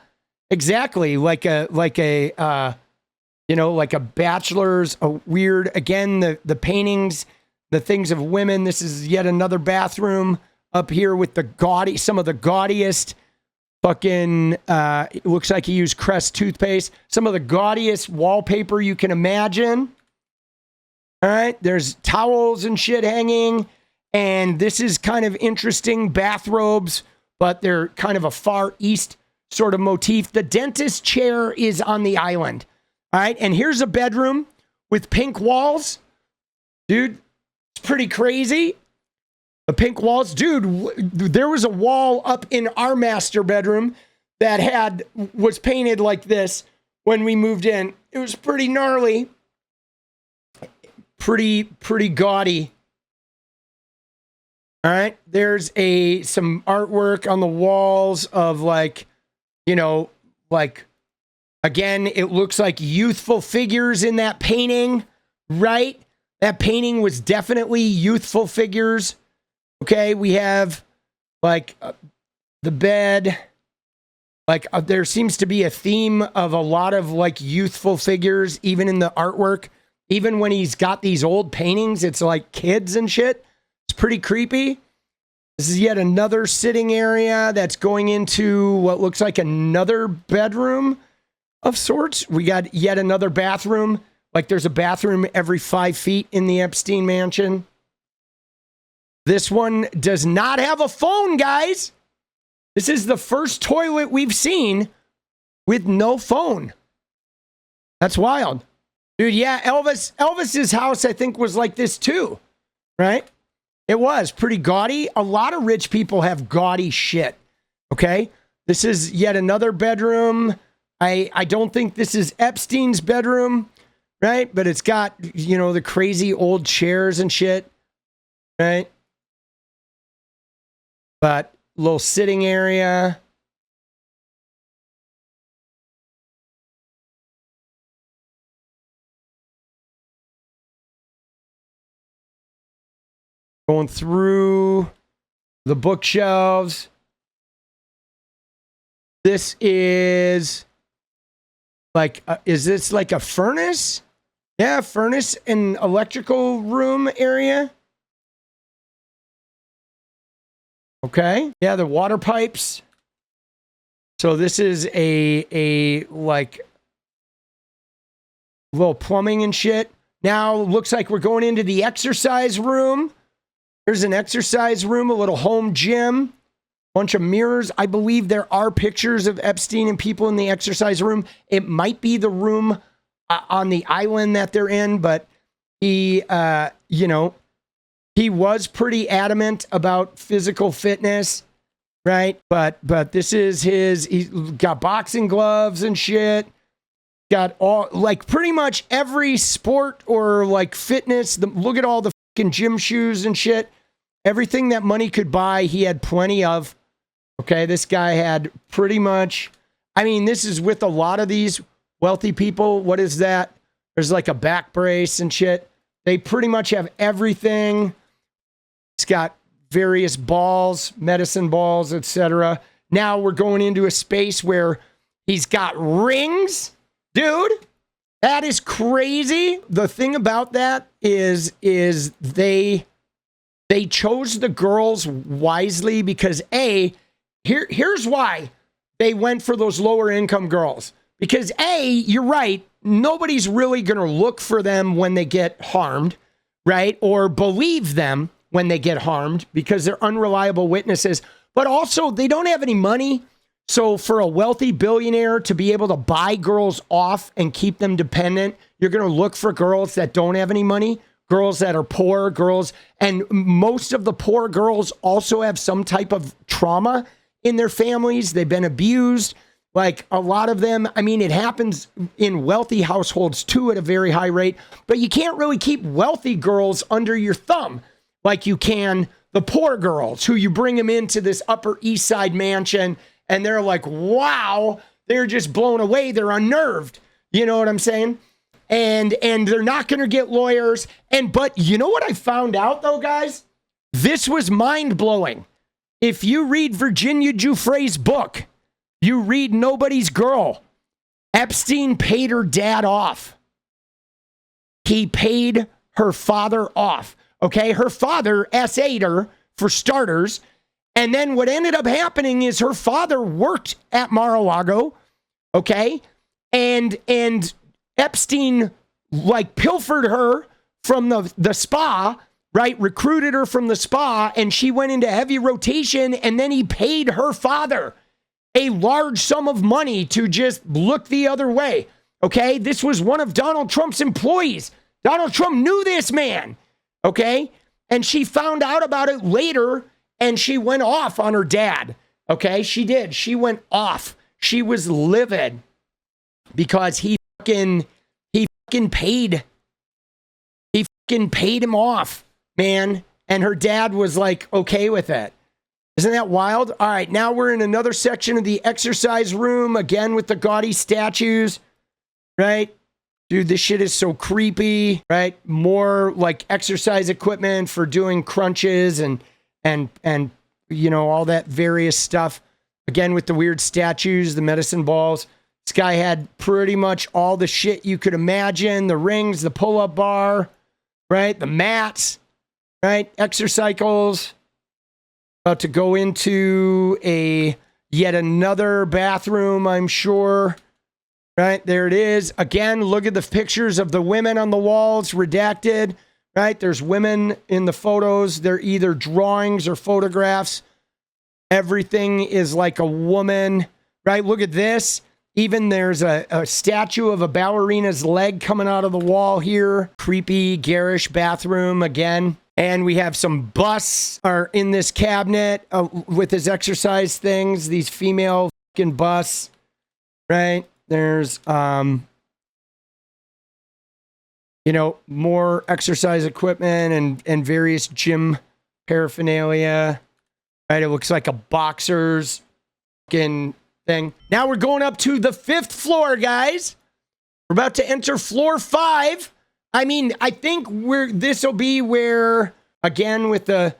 exactly. Like a bachelor's, a weird, again, the paintings, the things of women. This is yet another bathroom up here with some of the gaudiest fucking, it looks like he used Crest toothpaste. Some of the gaudiest wallpaper you can imagine. All right. There's towels and shit hanging. And this is kind of interesting, bathrobes, but they're kind of a Far East sort of motif. The dentist chair is on the island. All right, and here's a bedroom with pink walls. Dude, it's pretty crazy. The pink walls. Dude, there was a wall up in our master bedroom that was painted like this when we moved in. It was pretty gnarly. Pretty gaudy. All right, there's some artwork on the walls of like, you know, like, again, it looks like youthful figures in that painting, right? That painting was definitely youthful figures. Okay, we have like the bed. Like there seems to be a theme of a lot of like youthful figures, even in the artwork. Even when he's got these old paintings, it's like kids and shit. It's pretty creepy. This is yet another sitting area that's going into what looks like another bedroom of sorts. We got yet another bathroom. Like there's a bathroom every 5 feet in the Epstein mansion. This one does not have a phone, guys. This is the first toilet we've seen with no phone. That's wild. Dude, yeah, Elvis's house, I think, was like this too, right? It was pretty gaudy. A lot of rich people have gaudy shit, okay? This is yet another bedroom. I don't think this is Epstein's bedroom, right? But it's got, you know, the crazy old chairs and shit, right? But little sitting area. Going through the bookshelves. This is like, is this like a furnace? Yeah, furnace and electrical room area. Okay. Yeah, the water pipes. So this is a like little plumbing and shit. Now looks like we're going into the exercise room. There's an exercise room, a little home gym, bunch of mirrors. I believe there are pictures of Epstein and people in the exercise room. It might be the room on the island that they're in, but he, you know, he was pretty adamant about physical fitness, right? But this is he's got boxing gloves and shit. Got all, like pretty much every sport or like fitness. Look at all the fucking gym shoes and shit. Everything that money could buy, he had plenty of. Okay, this guy had pretty much, I mean, this is with a lot of these wealthy people. What is that? There's like a back brace and shit. They pretty much have everything. It's got various balls, medicine balls, etc. Now we're going into a space where he's got rings. Dude, that is crazy. The thing about that is they chose the girls wisely because here's why they went for those lower income girls. Because you're right, nobody's really going to look for them when they get harmed, right? Or believe them when they get harmed because they're unreliable witnesses. But also, they don't have any money. So for a wealthy billionaire to be able to buy girls off and keep them dependent, you're going to look for girls that don't have any money, girls that are poor, girls. And most of the poor girls also have some type of trauma in their families. They've been abused. Like a lot of them, I mean, it happens in wealthy households too at a very high rate, but you can't really keep wealthy girls under your thumb like you can the poor girls who you bring them into this Upper East Side mansion and they're like, wow, they're just blown away. They're unnerved. You know what I'm saying? And they're not going to get lawyers. But you know what I found out though, guys? This was mind blowing. If you read Virginia Giuffre's book, you read Nobody's Girl, Epstein paid her dad off. He paid her father off. Okay, her father SA'd her for starters. And then what ended up happening is her father worked at Mar-a-Lago, okay? And Epstein like pilfered her from the spa right, recruited her from the spa, and she went into heavy rotation, and then he paid her father a large sum of money to just look the other way. Okay, this was one of Donald Trump's employees. Donald Trump knew this man. Okay, and she found out about it later, and she went off on her dad. Okay, she did. She went off. She was livid because he fucking paid. He fucking paid him off, man. And her dad was like okay with it. Isn't that wild? All right, now we're in another section of the exercise room, again with the gaudy statues, right? Dude, this shit is so creepy, right? More like exercise equipment for doing crunches and you know, all that various stuff. Again, with the weird statues, the medicine balls. This guy had pretty much all the shit you could imagine. The rings, the pull-up bar, right? The mats, right? Exercycles. About to go into yet another bathroom, I'm sure. Right, there it is. Again, look at the pictures of the women on the walls, redacted. Right, there's women in the photos. They're either drawings or photographs. Everything is like a woman. Right, look at this. Even there's a statue of a ballerina's leg coming out of the wall here. Creepy, garish bathroom again. And we have some busts are in this cabinet with his exercise things. These female fucking busts. Right. There's, you know, more exercise equipment and various gym paraphernalia. Right, it looks like a boxer's fucking thing. Now we're going up to the 5th floor, guys. We're about to enter floor 5. I mean, I think this will be where, again, with the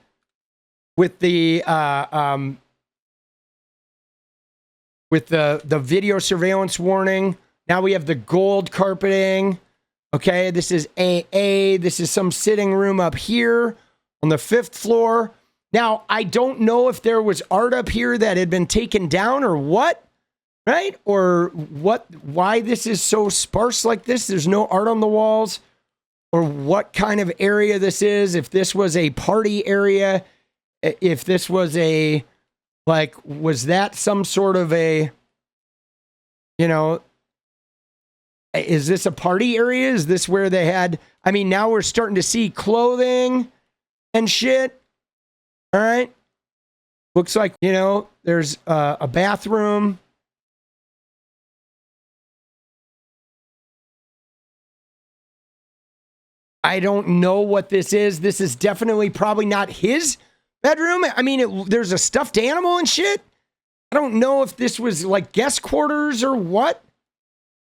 video surveillance warning. Now we have the gold carpeting. Okay, this is AA. This is some sitting room up here on the 5th floor. Now, I don't know if there was art up here that had been taken down or what, right? Or why this is so sparse like this. There's no art on the walls, or what kind of area this is. If this was a party area, if this was was that some sort of a, you know, is this a party area? Is this where they had, I mean, now we're starting to see clothing and shit. All right. Looks like, you know, there's a bathroom. I don't know what this is. This is definitely probably not his bedroom. I mean, there's a stuffed animal and shit. I don't know if this was like guest quarters or what,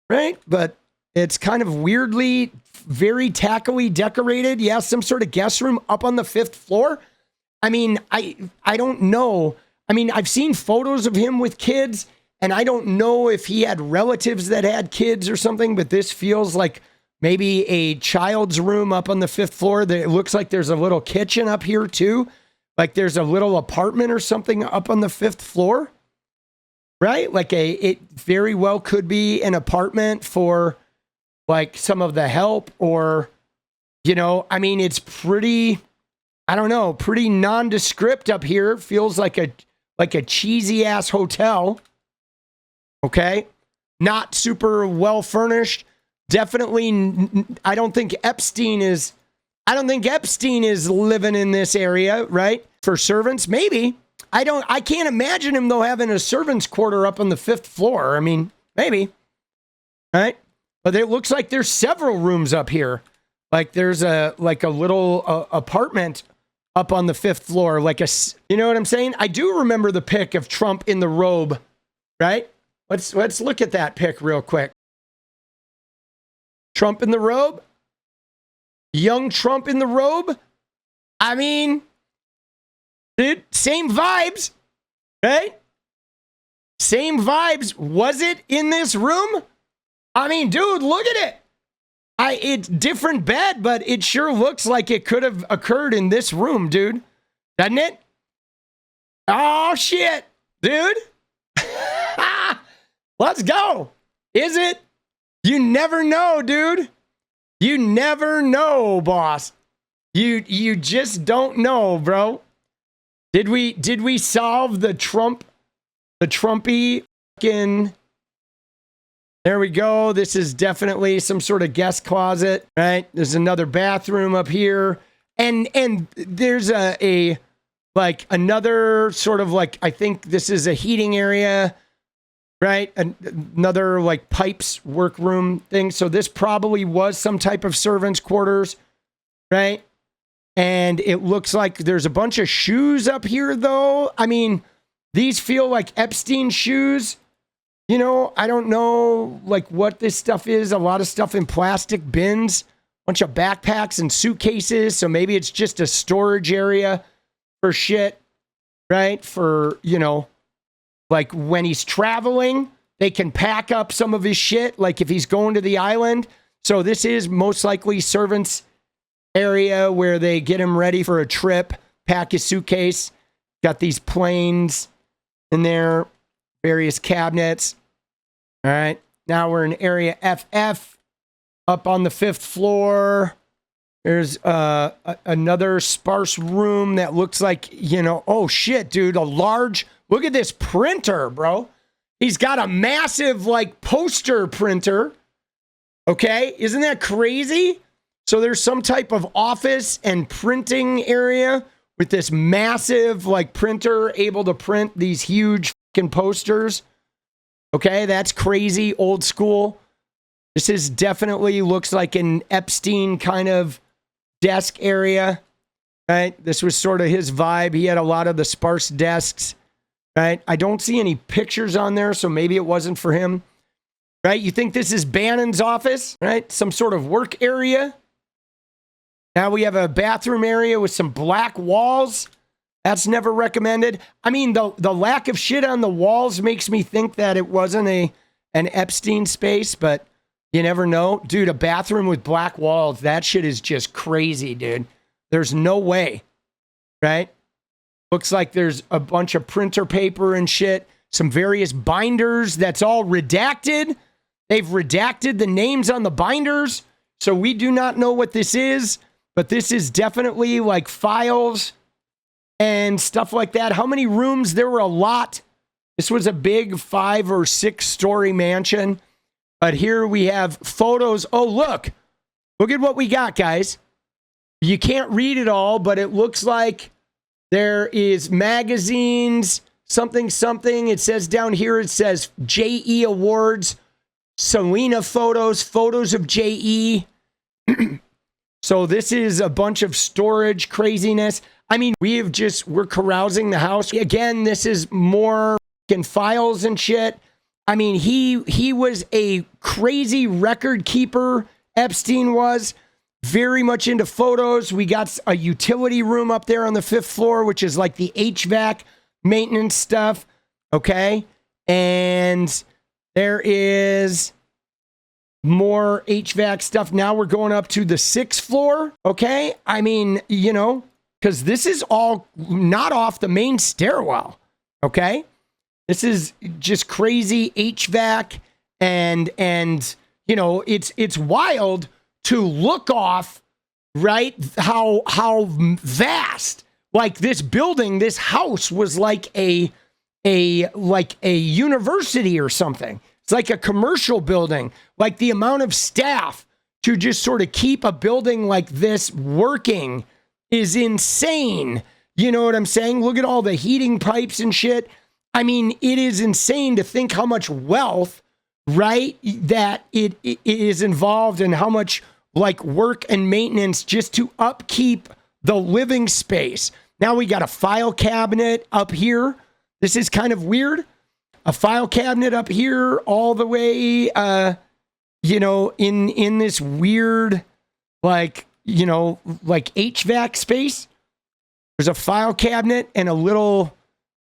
right? But it's kind of weirdly, very tackily decorated. Yeah, some sort of guest room up on the 5th floor. I mean, I don't know. I mean, I've seen photos of him with kids, and I don't know if he had relatives that had kids or something, but this feels like maybe a child's room up on the 5th floor. It looks like there's a little kitchen up here too. Like there's a little apartment or something up on the 5th floor, right? Like it very well could be an apartment for like some of the help, or, you know, I mean, it's pretty, I don't know, pretty nondescript up here. Feels like a cheesy ass hotel. Okay. Not super well furnished. Definitely, I don't think Epstein is living in this area, right? For servants, maybe. I can't imagine him though having a servant's quarter up on the 5th floor. I mean, maybe. Right? But it looks like there's several rooms up here. Like there's a little apartment up on the 5th floor, you know what I'm saying? I do remember the pic of Trump in the robe, right? Let's look at that pic real quick. Trump in the robe? Young Trump in the robe? I mean, dude, same vibes, right? Same vibes. Was it in this room? I mean, dude, look at it. It's different bed, but it sure looks like it could have occurred in this room, dude. Doesn't it? Oh, shit, dude. Let's go. Is it? You never know, dude. You never know, boss. You just don't know, bro. Did we solve the Trumpy fucking... There we go. This is definitely some sort of guest closet, right? There's another bathroom up here. And there's a like another sort of like, I think this is a heating area, right? Another like pipes workroom thing. So this probably was some type of servant's quarters, right? And it looks like there's a bunch of shoes up here though. I mean, these feel like Epstein shoes. You know, I don't know like what this stuff is. A lot of stuff in plastic bins, bunch of backpacks and suitcases. So maybe it's just a storage area for shit, right? For, you know, like when he's traveling, they can pack up some of his shit. Like if he's going to the island. So this is most likely servants' area where they get him ready for a trip, pack his suitcase. Got these planes in there, various cabinets. All right, now we're in area FF, up on the 5th floor. There's another sparse room that looks like, you know, oh shit, dude, a large, look at this printer, bro. He's got a massive, like, poster printer. Okay, isn't that crazy? So there's some type of office and printing area with this massive, like, printer able to print these huge fucking posters. Okay, that's crazy, old school. This is definitely looks like an Epstein kind of desk area, right? This was sort of his vibe. He had a lot of the sparse desks, right? I don't see any pictures on there, so maybe it wasn't for him, right? You think this is Bannon's office, right? Some sort of work area. Now we have a bathroom area with some black walls. That's never recommended. I mean, the lack of shit on the walls makes me think that it wasn't an Epstein space, but you never know. Dude, a bathroom with black walls, that shit is just crazy, dude. There's no way, right? Looks like there's a bunch of printer paper and shit, some various binders that's all redacted. They've redacted the names on the binders, so we do not know what this is, but this is definitely like files and stuff like that. How many rooms? There were a lot. This was a big 5 or 6 story mansion. But here we have photos. Oh, look at what we got, guys. You can't read it all, but it looks like there is magazines, something. It says down here, it says JE Awards, Selena photos of JE. So this is a bunch of storage craziness. I mean, we're carousing the house. Again, this is more fucking files and shit. I mean, he was a crazy record keeper. Epstein was very much into photos. We got a utility room up there on the 5th floor, which is like the HVAC maintenance stuff. Okay. And there is more HVAC stuff. Now we're going up to the 6th floor. Okay. I mean, you know, because this is all not off the main stairwell, okay? This is just crazy HVAC, and you know, it's wild to look off, right? How vast, like this building, this house was like a university or something. It's like a commercial building, like the amount of staff to just sort of keep a building like this working is insane. You know what I'm saying? Look at all the heating pipes and shit. I mean, it is insane to think how much wealth, right, that it is involved and how much like work and maintenance just to upkeep the living space. Now we got a file cabinet up here. This is kind of weird. A file cabinet up here all the way, you know, in this weird, like, you know, like HVAC space. There's a file cabinet and a little,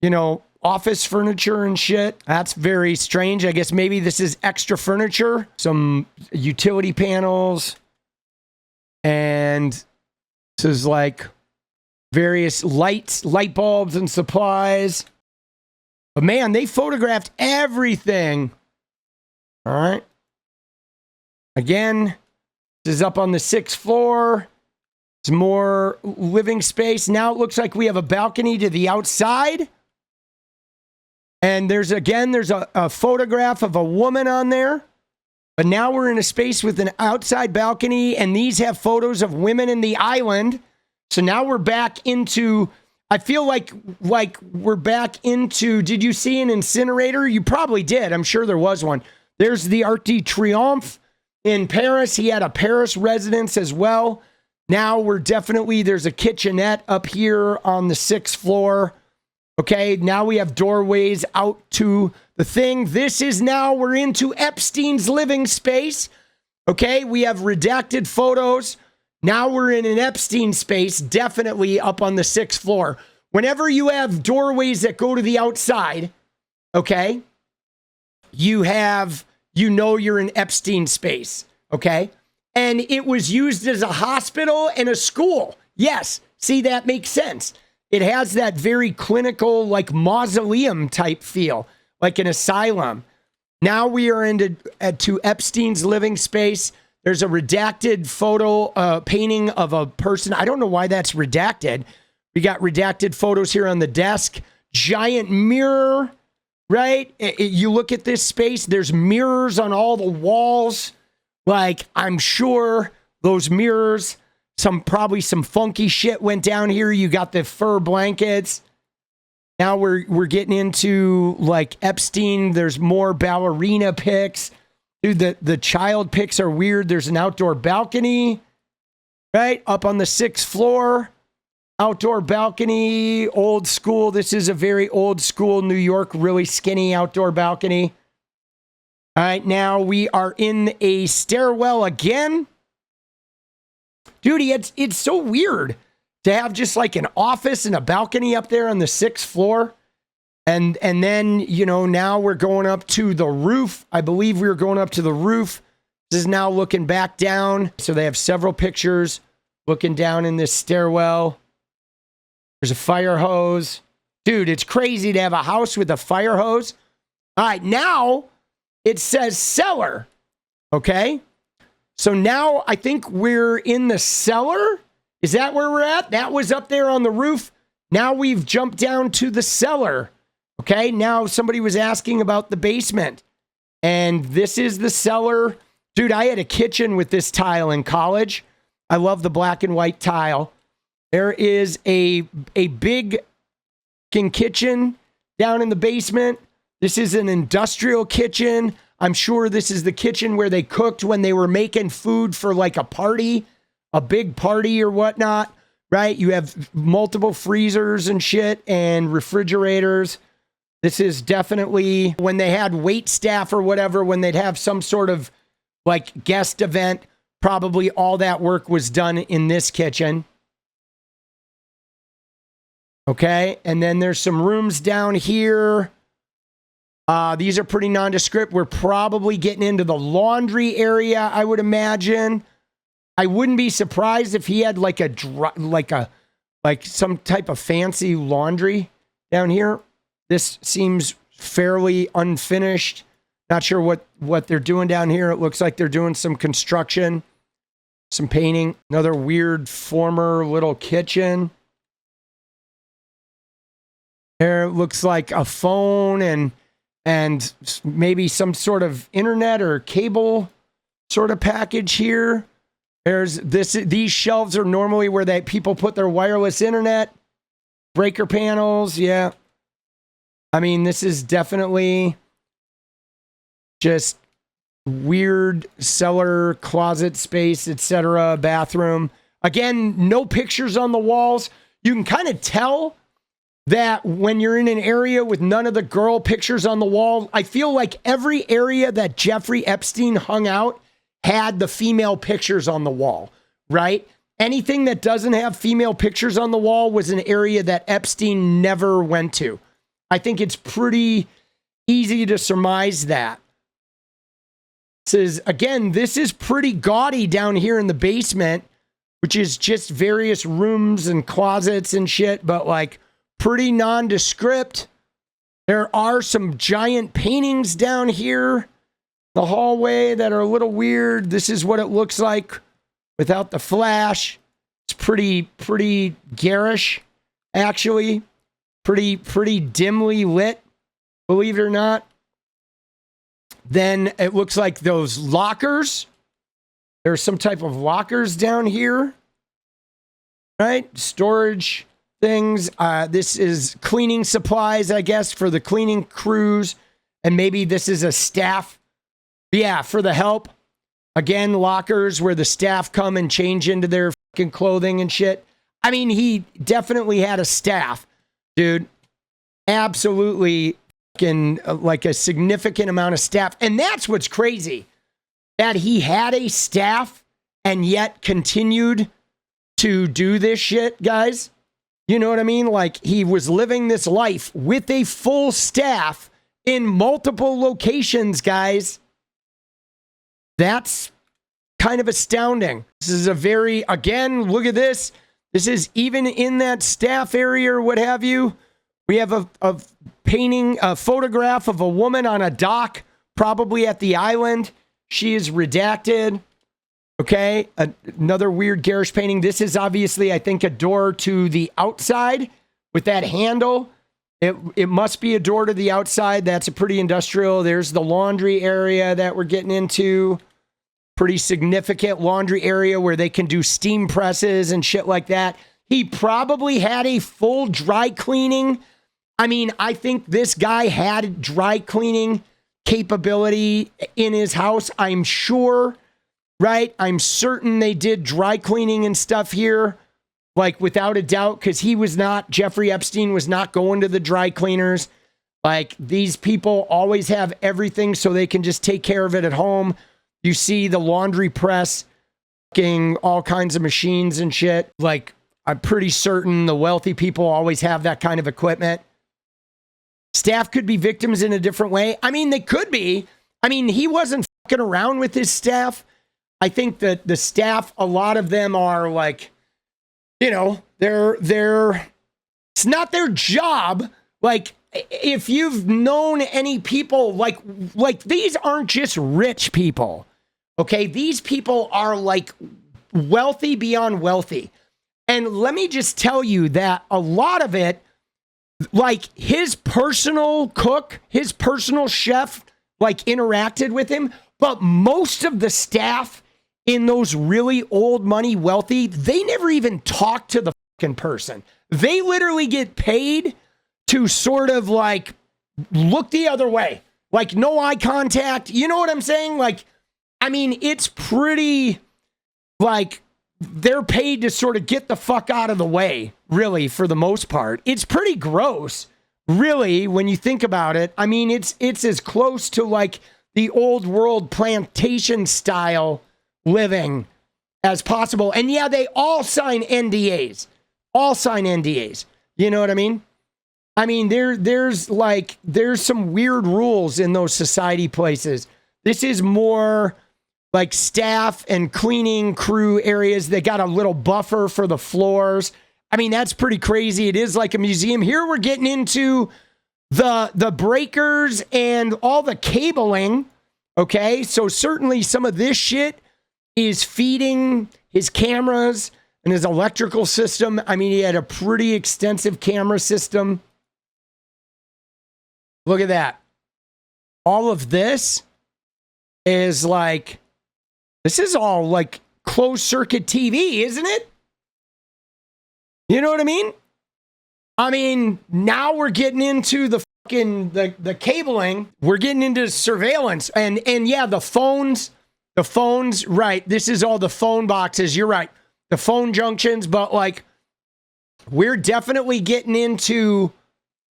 you know, office furniture and shit. That's very strange. I guess maybe this is extra furniture, some utility panels, and this is like various lights, light bulbs and supplies. But man, they photographed everything. All right. Again, this is up on the 6th floor. Some more living space. Now it looks like we have a balcony to the outside. And there's a photograph of a woman on there. But now we're in a space with an outside balcony, and these have photos of women in the island. So now we're back into, I feel like we're back into, did you see an incinerator? You probably did. I'm sure there was one. There's the Arc de Triomphe in Paris. He had a Paris residence as well. Now we're definitely, there's a kitchenette up here on the 6th floor. Okay, now we have doorways out to the thing. This is now, we're into Epstein's living space. Okay, we have redacted photos. Now we're in an Epstein space, definitely up on the 6th floor. Whenever you have doorways that go to the outside, okay, you know you're in Epstein space, okay? And it was used as a hospital and a school. Yes, see, that makes sense. It has that very clinical, like mausoleum type feel, like an asylum. Now we are to Epstein's living space. There's a redacted photo, painting of a person. I don't know why that's redacted. We got redacted photos here on the desk. Giant mirror, right? You look at this space, there's mirrors on all the walls. Like, I'm sure those mirrors, probably some funky shit went down here. You got the fur blankets. Now we're getting into like Epstein. There's more ballerina pics. Dude, the child pics are weird. There's an outdoor balcony, right? Up on the 6th floor. Outdoor balcony, old school. This is a very old school New York, really skinny outdoor balcony. All right, now we are in a stairwell again. Dude, it's so weird to have just like an office and a balcony up there on the 6th floor. And then, you know, now we're going up to the roof. I believe we were going up to the roof. This is now looking back down. So they have several pictures looking down in this stairwell. There's a fire hose. Dude, it's crazy to have a house with a fire hose. All right, now it says cellar. Okay. So now I think we're in the cellar. Is that where we're at? That was up there on the roof. Now we've jumped down to the cellar. Okay. Now somebody was asking about the basement. And this is the cellar. Dude, I had a kitchen with this tile in college. I love the black and white tile. There is a big kitchen down in the basement. This is an industrial kitchen. I'm sure this is the kitchen where they cooked when they were making food for like a party, a big party or whatnot, right? You have multiple freezers and shit and refrigerators. This is definitely when they had wait staff or whatever, when they'd have some sort of like guest event, probably all that work was done in this kitchen. Okay, and then there's some rooms down here. These are pretty nondescript. We're probably getting into the laundry area, I would imagine. I wouldn't be surprised if he had like some type of fancy laundry down here. This seems fairly unfinished. Not sure what they're doing down here. It looks like they're doing some construction, some painting. Another weird former little kitchen. There looks like a phone and maybe some sort of internet or cable sort of package here. There's these shelves are normally where people put their wireless internet, breaker panels. Yeah. I mean, this is definitely just weird cellar, closet space, etc., bathroom. Again, no pictures on the walls. You can kind of tell that when you're in an area with none of the girl pictures on the wall. I feel like every area that Jeffrey Epstein hung out had the female pictures on the wall, right? Anything that doesn't have female pictures on the wall was an area that Epstein never went to. I think it's pretty easy to surmise that. This is pretty gaudy down here in the basement, which is just various rooms and closets and shit, but like pretty nondescript. There are some giant paintings down here, the hallway, that are a little weird. This is what it looks like without the flash. It's pretty garish, actually. Pretty dimly lit, believe it or not. Then it looks like those lockers. There's some type of lockers down here, right? Storage things. This is cleaning supplies, I guess, for the cleaning crews. And maybe this is a staff. Yeah, for the help. Again, lockers where the staff come and change into their fucking clothing and shit. I mean, he definitely had a staff, dude. Absolutely fucking like a significant amount of staff. And that's what's crazy. That he had a staff and yet continued to do this shit, guys. You know what I mean? Like, he was living this life with a full staff in multiple locations, guys. That's kind of astounding. This is a very, again, look at this. This is even in that staff area or what have you. We have a painting, a photograph of a woman on a dock, probably at the island. She is redacted. Okay, another weird garish painting. This is obviously, I think, a door to the outside with that handle. It must be a door to the outside. That's a pretty industrial. There's the laundry area that we're getting into. Pretty significant laundry area where they can do steam presses and shit like that. He probably had a full dry cleaning. I mean, I think this guy had dry cleaning capability in his house. I'm sure, right? I'm certain they did dry cleaning and stuff here. Like, without a doubt, because Jeffrey Epstein was not going to the dry cleaners. Like, these people always have everything so they can just take care of it at home. You see the laundry press, all kinds of machines and shit. Like, I'm pretty certain the wealthy people always have that kind of equipment. Staff could be victims in a different way. I mean, they could be. I mean, he wasn't fucking around with his staff. I think that the staff, a lot of them are like, you know, it's not their job. Like, if you've known any people, like these aren't just rich people, okay? These people are like wealthy beyond wealthy. And let me just tell you that a lot of it, like his personal cook, his personal chef, like interacted with him, but most of the staff in those really old money wealthy, they never even talk to the fucking person. They literally get paid to sort of like look the other way, like no eye contact. You know what I'm saying? Like, I mean, it's pretty like they're paid to sort of get the fuck out of the way, really, for the most part. It's pretty gross, really, when you think about it. I mean, it's as close to like the old world plantation style living as possible. And yeah, they all sign NDAs. All sign NDAs. You know what I mean? I mean, there's some weird rules in those society places. This is more like staff and cleaning crew areas. They got a little buffer for the floors. I mean, that's pretty crazy. It is like a museum. Here we're getting into the breakers and all the cabling. Okay, so certainly some of this shit is feeding his cameras and his electrical system. I mean, he had a pretty extensive camera system. Look at that. All of this is like, this is all like closed circuit TV, isn't it? You know what I mean? I mean, now we're getting into the fucking, the cabling. We're getting into surveillance. And yeah, the phones, right. This is all the phone boxes. You're right. The phone junctions, but like, we're definitely getting into,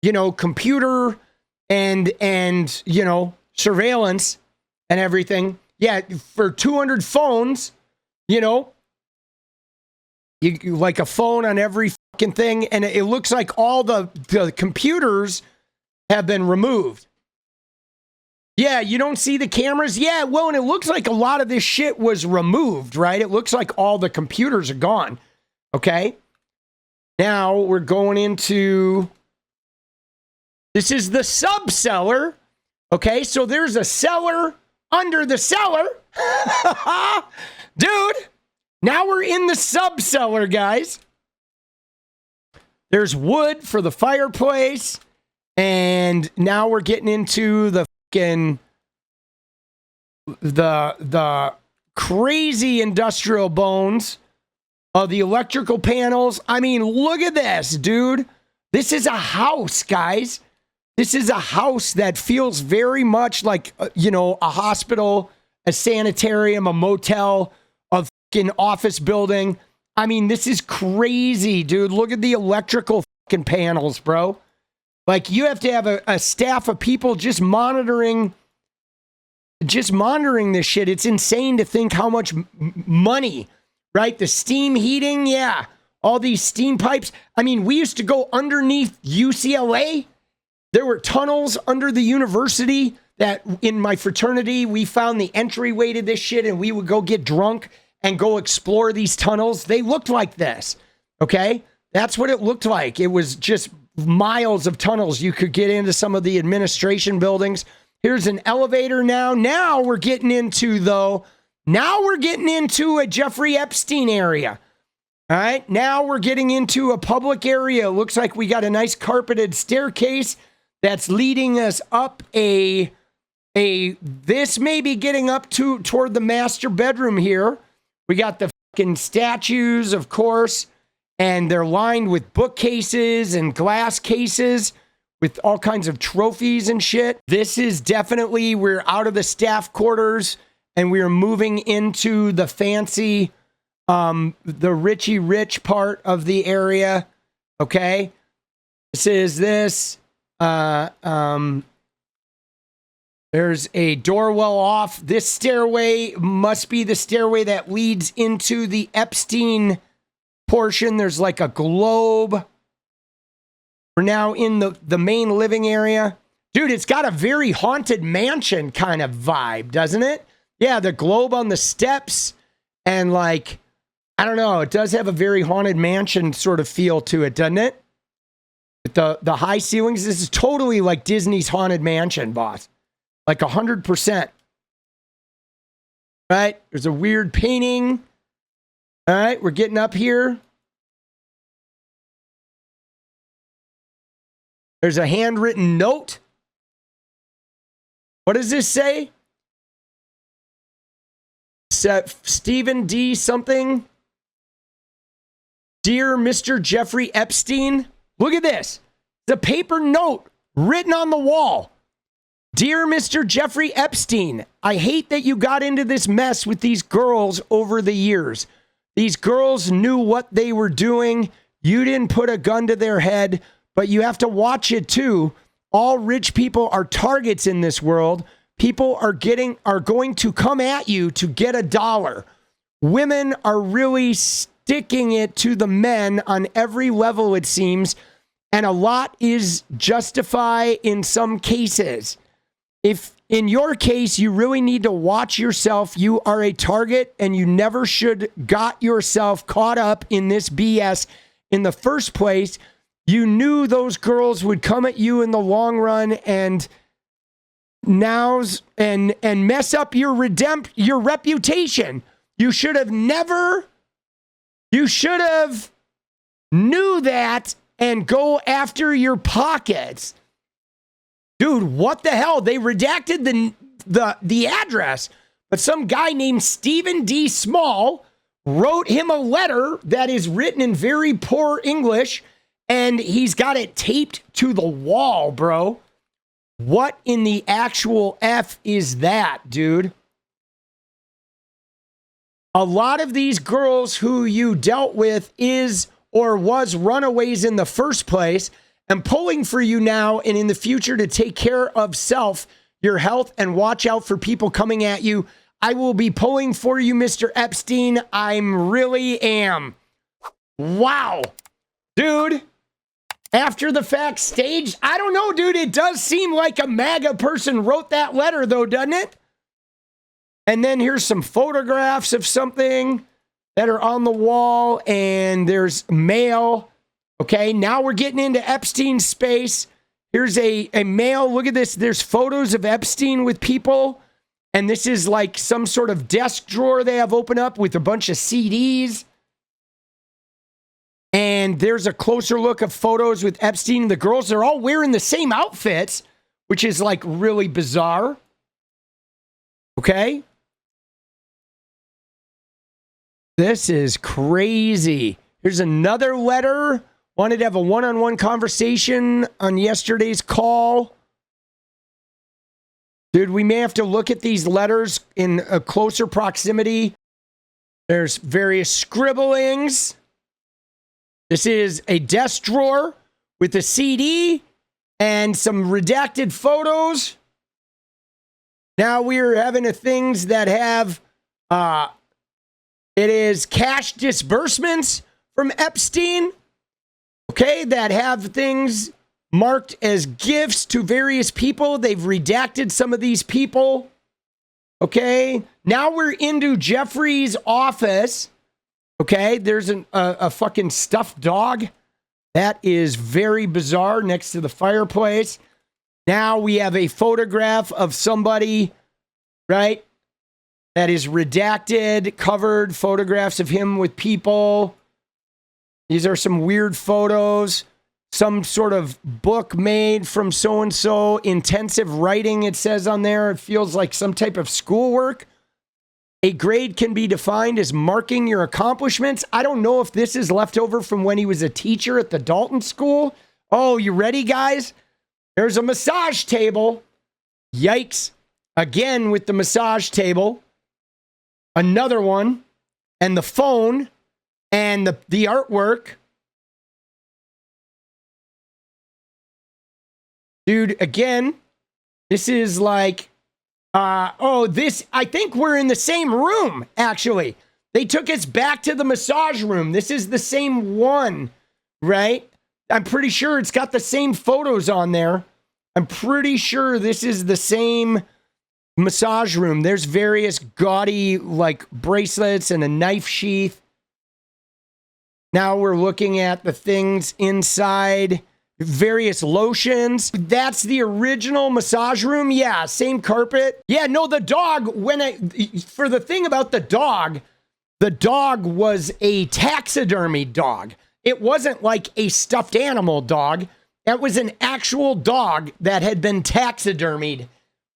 you know, computer and, you know, surveillance and everything. Yeah. For 200 phones, you know, you like a phone on every fucking thing. And it looks like all the computers have been removed. Yeah, you don't see the cameras? Yeah, well, and it looks like a lot of this shit was removed, right? It looks like all the computers are gone, okay? Now we're going into, this is the sub-cellar, okay? So there's a cellar under the cellar. Dude, Now we're in the subcellar, guys. There's wood for the fireplace. And now we're getting into the fucking the crazy industrial bones of the electrical panels. I mean, look at this, dude. This is a house, guys. This is a house that feels very much like, you know, a hospital, a sanitarium, a motel, a fucking office building. I mean, this is crazy, dude. Look at the electrical fucking panels, bro. Like, you have to have a staff of people just monitoring this shit. It's insane to think how much money, right? The steam heating, yeah. All these steam pipes. I mean, we used to go underneath UCLA. There were tunnels under the university that in my fraternity, we found the entryway to this shit, and we would go get drunk and go explore these tunnels. They looked like this, okay? That's what it looked like. It was just miles of tunnels. You could get into some of the administration buildings. Here's an elevator now. Now we're getting into, though, a Jeffrey Epstein area. All right, now we're getting into a public area. Looks like we got a nice carpeted staircase that's leading us up this may be getting up toward the master bedroom here. We got the fucking statues, of course, and they're lined with bookcases and glass cases with all kinds of trophies and shit. This is definitely, we're out of the staff quarters and we're moving into the fancy, the richy rich part of the area. Okay. This is this. There's a door well off. This stairway must be the stairway that leads into the Epstein portion. There's like a globe. We're now in the main living area. Dude, it's got a very haunted mansion kind of vibe, doesn't it? Yeah, the globe on the steps. And like, I don't know, it does have a very haunted mansion sort of feel to it, doesn't it? With the high ceilings. This is totally like Disney's Haunted Mansion, boss. Like 100%. Right? There's a weird painting. All right, we're getting up here. There's a handwritten note. What does this say? Stephen D. something. Dear Mr. Jeffrey Epstein. Look at this. The paper note written on the wall. Dear Mr. Jeffrey Epstein, I hate that you got into this mess with these girls over the years. These girls knew what they were doing. You didn't put a gun to their head, but you have to watch it too. All rich people are targets in this world. People are going to come at you to get a dollar. Women are really sticking it to the men on every level, it seems, and a lot is justified in some cases. If in your case, you really need to watch yourself, you are a target and you never should got yourself caught up in this BS in the first place. You knew those girls would come at you in the long run and mess up your reputation. You should have knew that and go after your pockets. Dude, what the hell? They redacted the address, but some guy named Stephen D. Small wrote him a letter that is written in very poor English, and he's got it taped to the wall, bro. What in the actual F is that, dude? A lot of these girls who you dealt with is or was runaways in the first place. I'm pulling for you now and in the future to take care of self, your health, and watch out for people coming at you. I will be pulling for you, Mr. Epstein. I really am. Wow. Dude, after the fact staged, I don't know, dude. It does seem like a MAGA person wrote that letter, though, doesn't it? And then here's some photographs of something that are on the wall, and there's mail. Okay, now we're getting into Epstein's space. Here's a mail. Look at this. There's photos of Epstein with people. And this is like some sort of desk drawer they have open up with a bunch of CDs. And there's a closer look of photos with Epstein and the girls. They're all wearing the same outfits, which is like really bizarre. Okay. This is crazy. Here's another letter. Wanted to have a one-on-one conversation on yesterday's call. Dude, we may have to look at these letters in a closer proximity. There's various scribblings. This is a desk drawer with a CD and some redacted photos. Now we're having things that have, it is cash disbursements from Epstein, okay, that have things marked as gifts to various people. They've redacted some of these people, okay. Now we're into Jeffrey's office. Okay, there's a fucking stuffed dog. That is very bizarre next to the fireplace. Now we have a photograph of somebody, right, that is redacted, covered photographs of him with people. These are some weird photos. Some sort of book made from so-and-so. Intensive writing, it says on there. It feels like some type of schoolwork. A grade can be defined as marking your accomplishments. I don't know if this is left over from when he was a teacher at the Dalton School. Oh, you ready, guys? There's a massage table. Yikes. Again with the massage table. Another one. And the phone. And the artwork. Dude, again, this is like... I think we're in the same room, actually. They took us back to the massage room. This is the same one, right? I'm pretty sure it's got the same photos on there. I'm pretty sure this is the same massage room. There's various gaudy, like, bracelets and a knife sheath. Now we're looking at the things inside. Various lotions. That's the original massage room. Yeah, same carpet. Yeah, no, the dog, for the thing about the dog was a taxidermy dog. It wasn't like a stuffed animal dog. That was an actual dog that had been taxidermied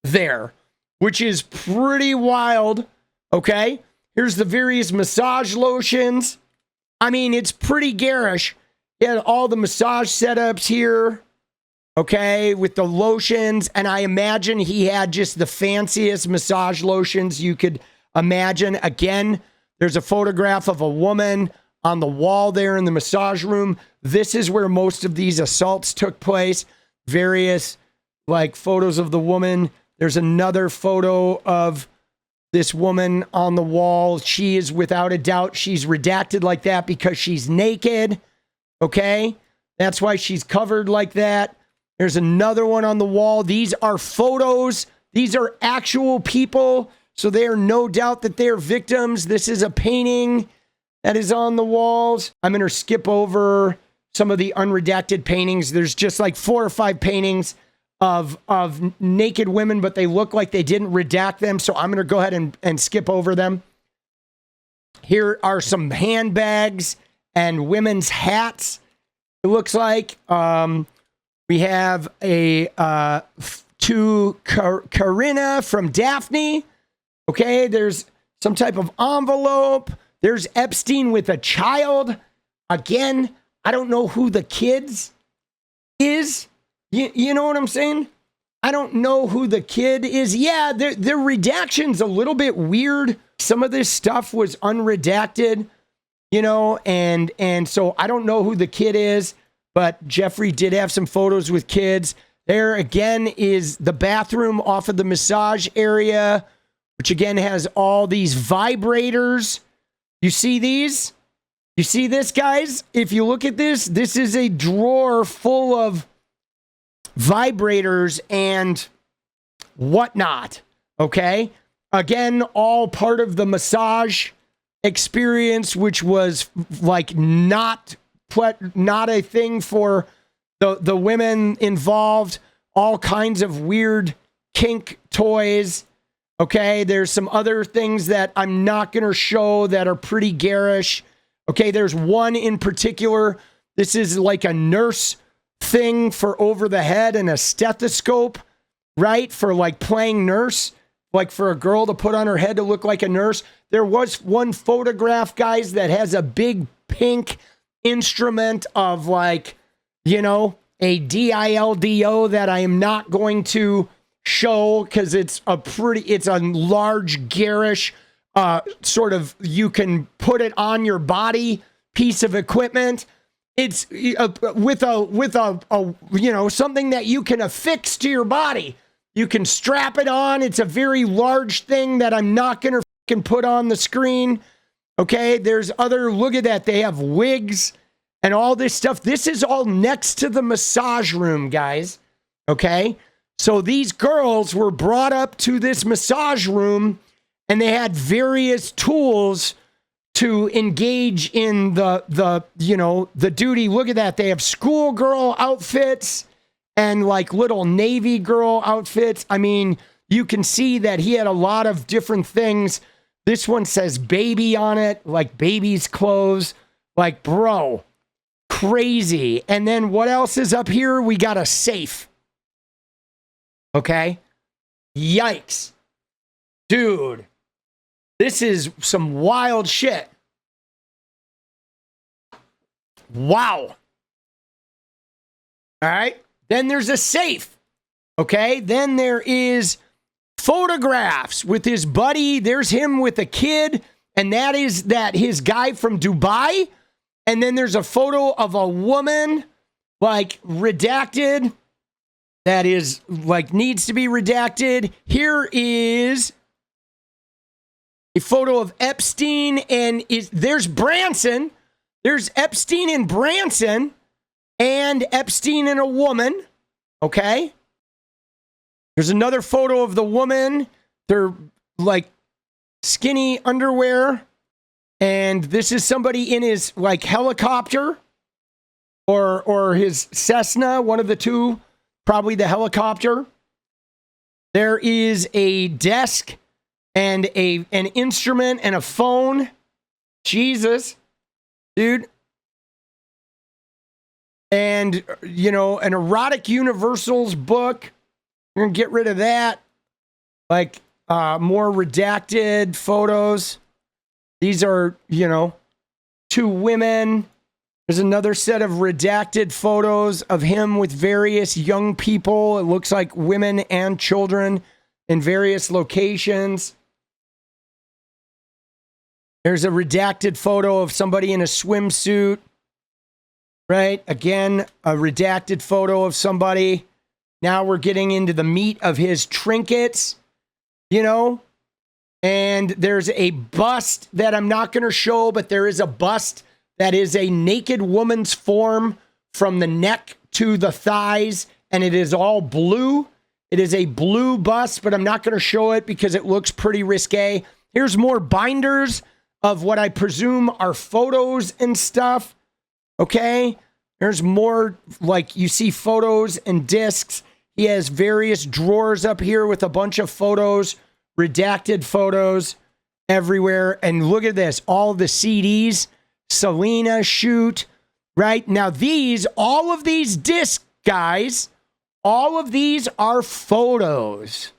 there, which is pretty wild. Okay, here's the various massage lotions. I mean, it's pretty garish. He had all the massage setups here, okay, with the lotions. And I imagine he had just the fanciest massage lotions you could imagine. Again, there's a photograph of a woman on the wall there in the massage room. This is where most of these assaults took place. Various, like, photos of the woman. There's another photo of this woman on the wall. She is, without a doubt, she's redacted like that because she's naked. Okay, that's why she's covered like that. There's another one on the wall. These are photos. These are actual people. So they are no doubt that they're victims. This is a painting that is on the walls. I'm going to skip over some of the unredacted paintings. There's just like 4 or 5 paintings of naked women, but they look like they didn't redact them. So I'm going to go ahead and skip over them. Here are some handbags and women's hats. It looks like we have a to Karina from Daphne. Okay, there's some type of envelope. There's Epstein with a child. Again, I don't know who the kids is. You know what I'm saying? I don't know who the kid is. Yeah, their redaction's a little bit weird. Some of this stuff was unredacted. You know, and so I don't know who the kid is, but Jeffrey did have some photos with kids. There again is the bathroom off of the massage area, which again has all these vibrators. You see these? You see this, guys? If you look at this, this is a drawer full of vibrators and whatnot. Okay? Again, all part of the massage experience, which was like not a thing for the women involved. All kinds of weird kink toys. Okay, there's some other things that I'm not going to show that are pretty garish. Okay, there's one in particular. This is like a nurse thing for over the head and a stethoscope, right? For like playing nurse, like for a girl to put on her head to look like a nurse. There was one photograph, guys, that has a big pink instrument of like, you know, a dildo that I am not going to show because it's a large garish sort of, you can put it on your body piece of equipment. It's with a you know, something that you can affix to your body. You can strap it on. It's a very large thing that I'm not going to fucking put on the screen. Okay, there's other, look at that. They have wigs and all this stuff. This is all next to the massage room, guys. Okay, so these girls were brought up to this massage room and they had various tools to engage in the you know, the duty. Look at that. They have schoolgirl outfits and like little Navy girl outfits. I mean, you can see that he had a lot of different things. This one says baby on it, like baby's clothes. Like, bro, crazy. And then what else is up here? We got a safe. Okay. Yikes. Dude, this is some wild shit. Wow. All right. Then there's a safe. Okay. Then there is photographs with his buddy. There's him with a kid. And that is that his guy from Dubai. And then there's a photo of a woman, like redacted, that is like needs to be redacted. Here is a photo of Epstein and there's Branson. There's Epstein and Branson and Epstein and a woman. Okay. There's another photo of the woman. They're like skinny underwear. And this is somebody in his like helicopter or his Cessna, one of the two, probably the helicopter. There is a desk and an instrument and a phone. Jesus, dude. And, you know, an Erotic Universals book. We're going to get rid of that. Like more redacted photos. These are, you know, two women. There's another set of redacted photos of him with various young people. It looks like women and children in various locations. There's a redacted photo of somebody in a swimsuit. Right? Again, a redacted photo of somebody. Now we're getting into the meat of his trinkets, you know? And there's a bust that I'm not going to show, but there is a bust that is a naked woman's form from the neck to the thighs, and it is all blue. It is a blue bust, but I'm not going to show it because it looks pretty risque. Here's more binders of what I presume are photos and stuff. Okay, there's more, like you see photos and discs. He has various drawers up here with a bunch of photos, redacted photos everywhere. And look at this, all the CDs, Selena shoot, right? Now all of these discs, guys, all of these are photos,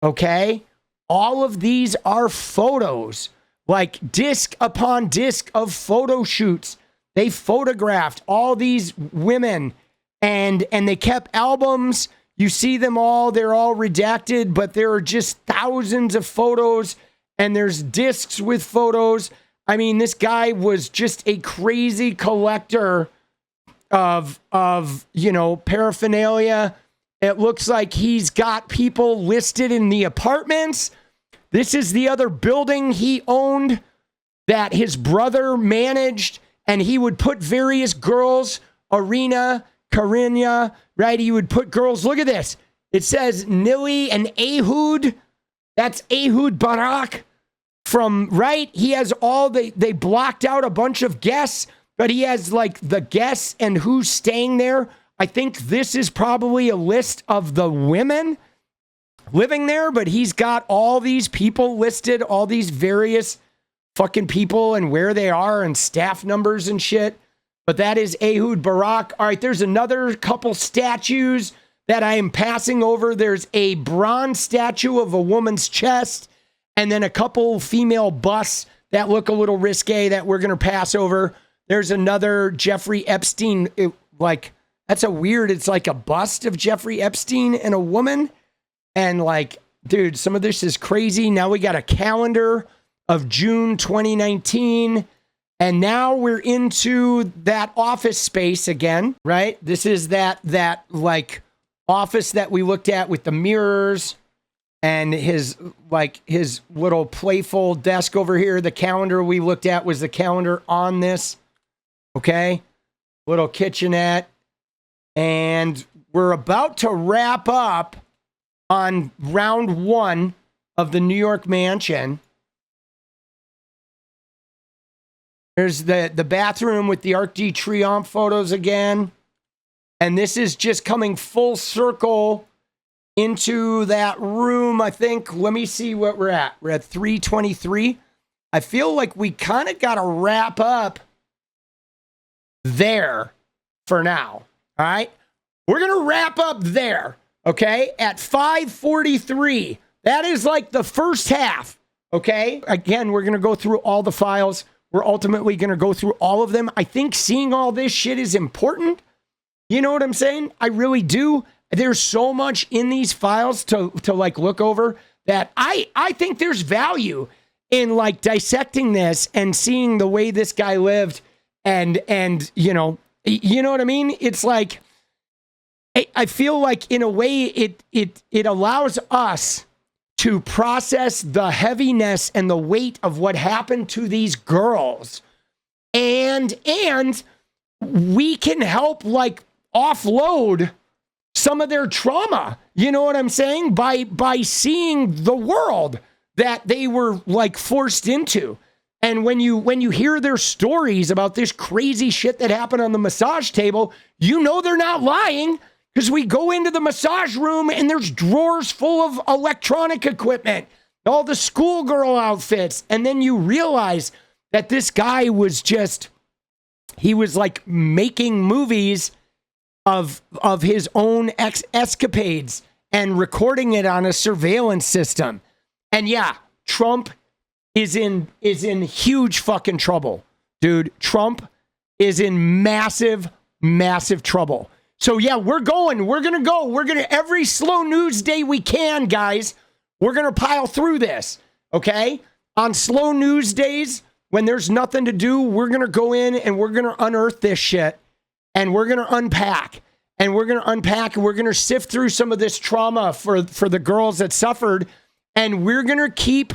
okay? All of these are photos, like disc upon disc of photo shoots. They photographed all these women and they kept albums. You see them all. They're all redacted, but there are just thousands of photos and there's discs with photos. I mean, this guy was just a crazy collector of, you know, paraphernalia. It looks like he's got people listed in the apartments. This is the other building he owned that his brother managed. And he would put various girls, Arena, Karinya, right? He would put girls. Look at this. It says Nili and Ehud. That's Ehud Barak from, right? He has all, they blocked out a bunch of guests, but he has like the guests and who's staying there. I think this is probably a list of the women. living there, but he's got all these people listed, all these various fucking people and where they are and staff numbers and shit. But that is Ehud Barak. All right, there's another couple statues that I am passing over. There's a bronze statue of a woman's chest, and then a couple female busts that look a little risque that we're going to pass over. There's another Jeffrey Epstein, that's a weird, it's like a bust of Jeffrey Epstein and a woman. And like, dude, some of this is crazy. Now we got a calendar of June 2019. And now we're into that office space again, right? This is that like office that we looked at with the mirrors and his little playful desk over here. The calendar we looked at was the calendar on this. Okay. Little kitchenette. And we're about to wrap up on round 1 of the New York mansion. There's the bathroom with the Arc de Triomphe photos again. And this is just coming full circle into that room, I think. Let me see what we're at. We're at 323. I feel like we kind of got to wrap up there for now. All right. We're going to wrap up there. Okay. At 543. That is like the first half. Okay. Again, we're going to go through all the files. We're ultimately going to go through all of them. I think seeing all this shit is important. You know what I'm saying? I really do. There's so much in these files to like look over that I think there's value in like dissecting this and seeing the way this guy lived and you know what I mean? It's like, I feel like in a way it allows us to process the heaviness and the weight of what happened to these girls. And we can help like offload some of their trauma. You know what I'm saying? By seeing the world that they were like forced into. And when you hear their stories about this crazy shit that happened on the massage table, you know they're not lying. Because we go into the massage room and there's drawers full of electronic equipment, all the schoolgirl outfits. And then you realize that this guy was he was like making movies of his own escapades and recording it on a surveillance system. And yeah, Trump is in huge fucking trouble, dude. Trump is in massive, massive trouble. So yeah, we're going to every slow news day we can, guys. We're going to pile through this. Okay. On slow news days, when there's nothing to do, we're going to go in and we're going to unearth this shit and we're going to unpack and we're going to sift through some of this trauma for the girls that suffered. And we're going to keep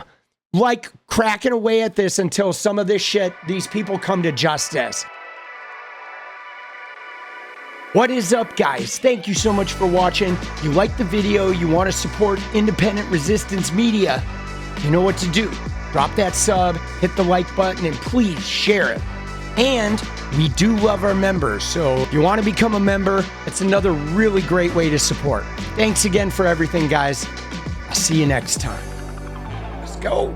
like cracking away at this until some of this shit, these people come to justice. What is up, guys? Thank you so much for watching. If you like the video, you want to support independent resistance media, you know what to do. Drop that sub, hit the like button, and please share it. And we do love our members, so if you want to become a member, it's another really great way to support. Thanks again for everything, guys. I'll see you next time. Let's go.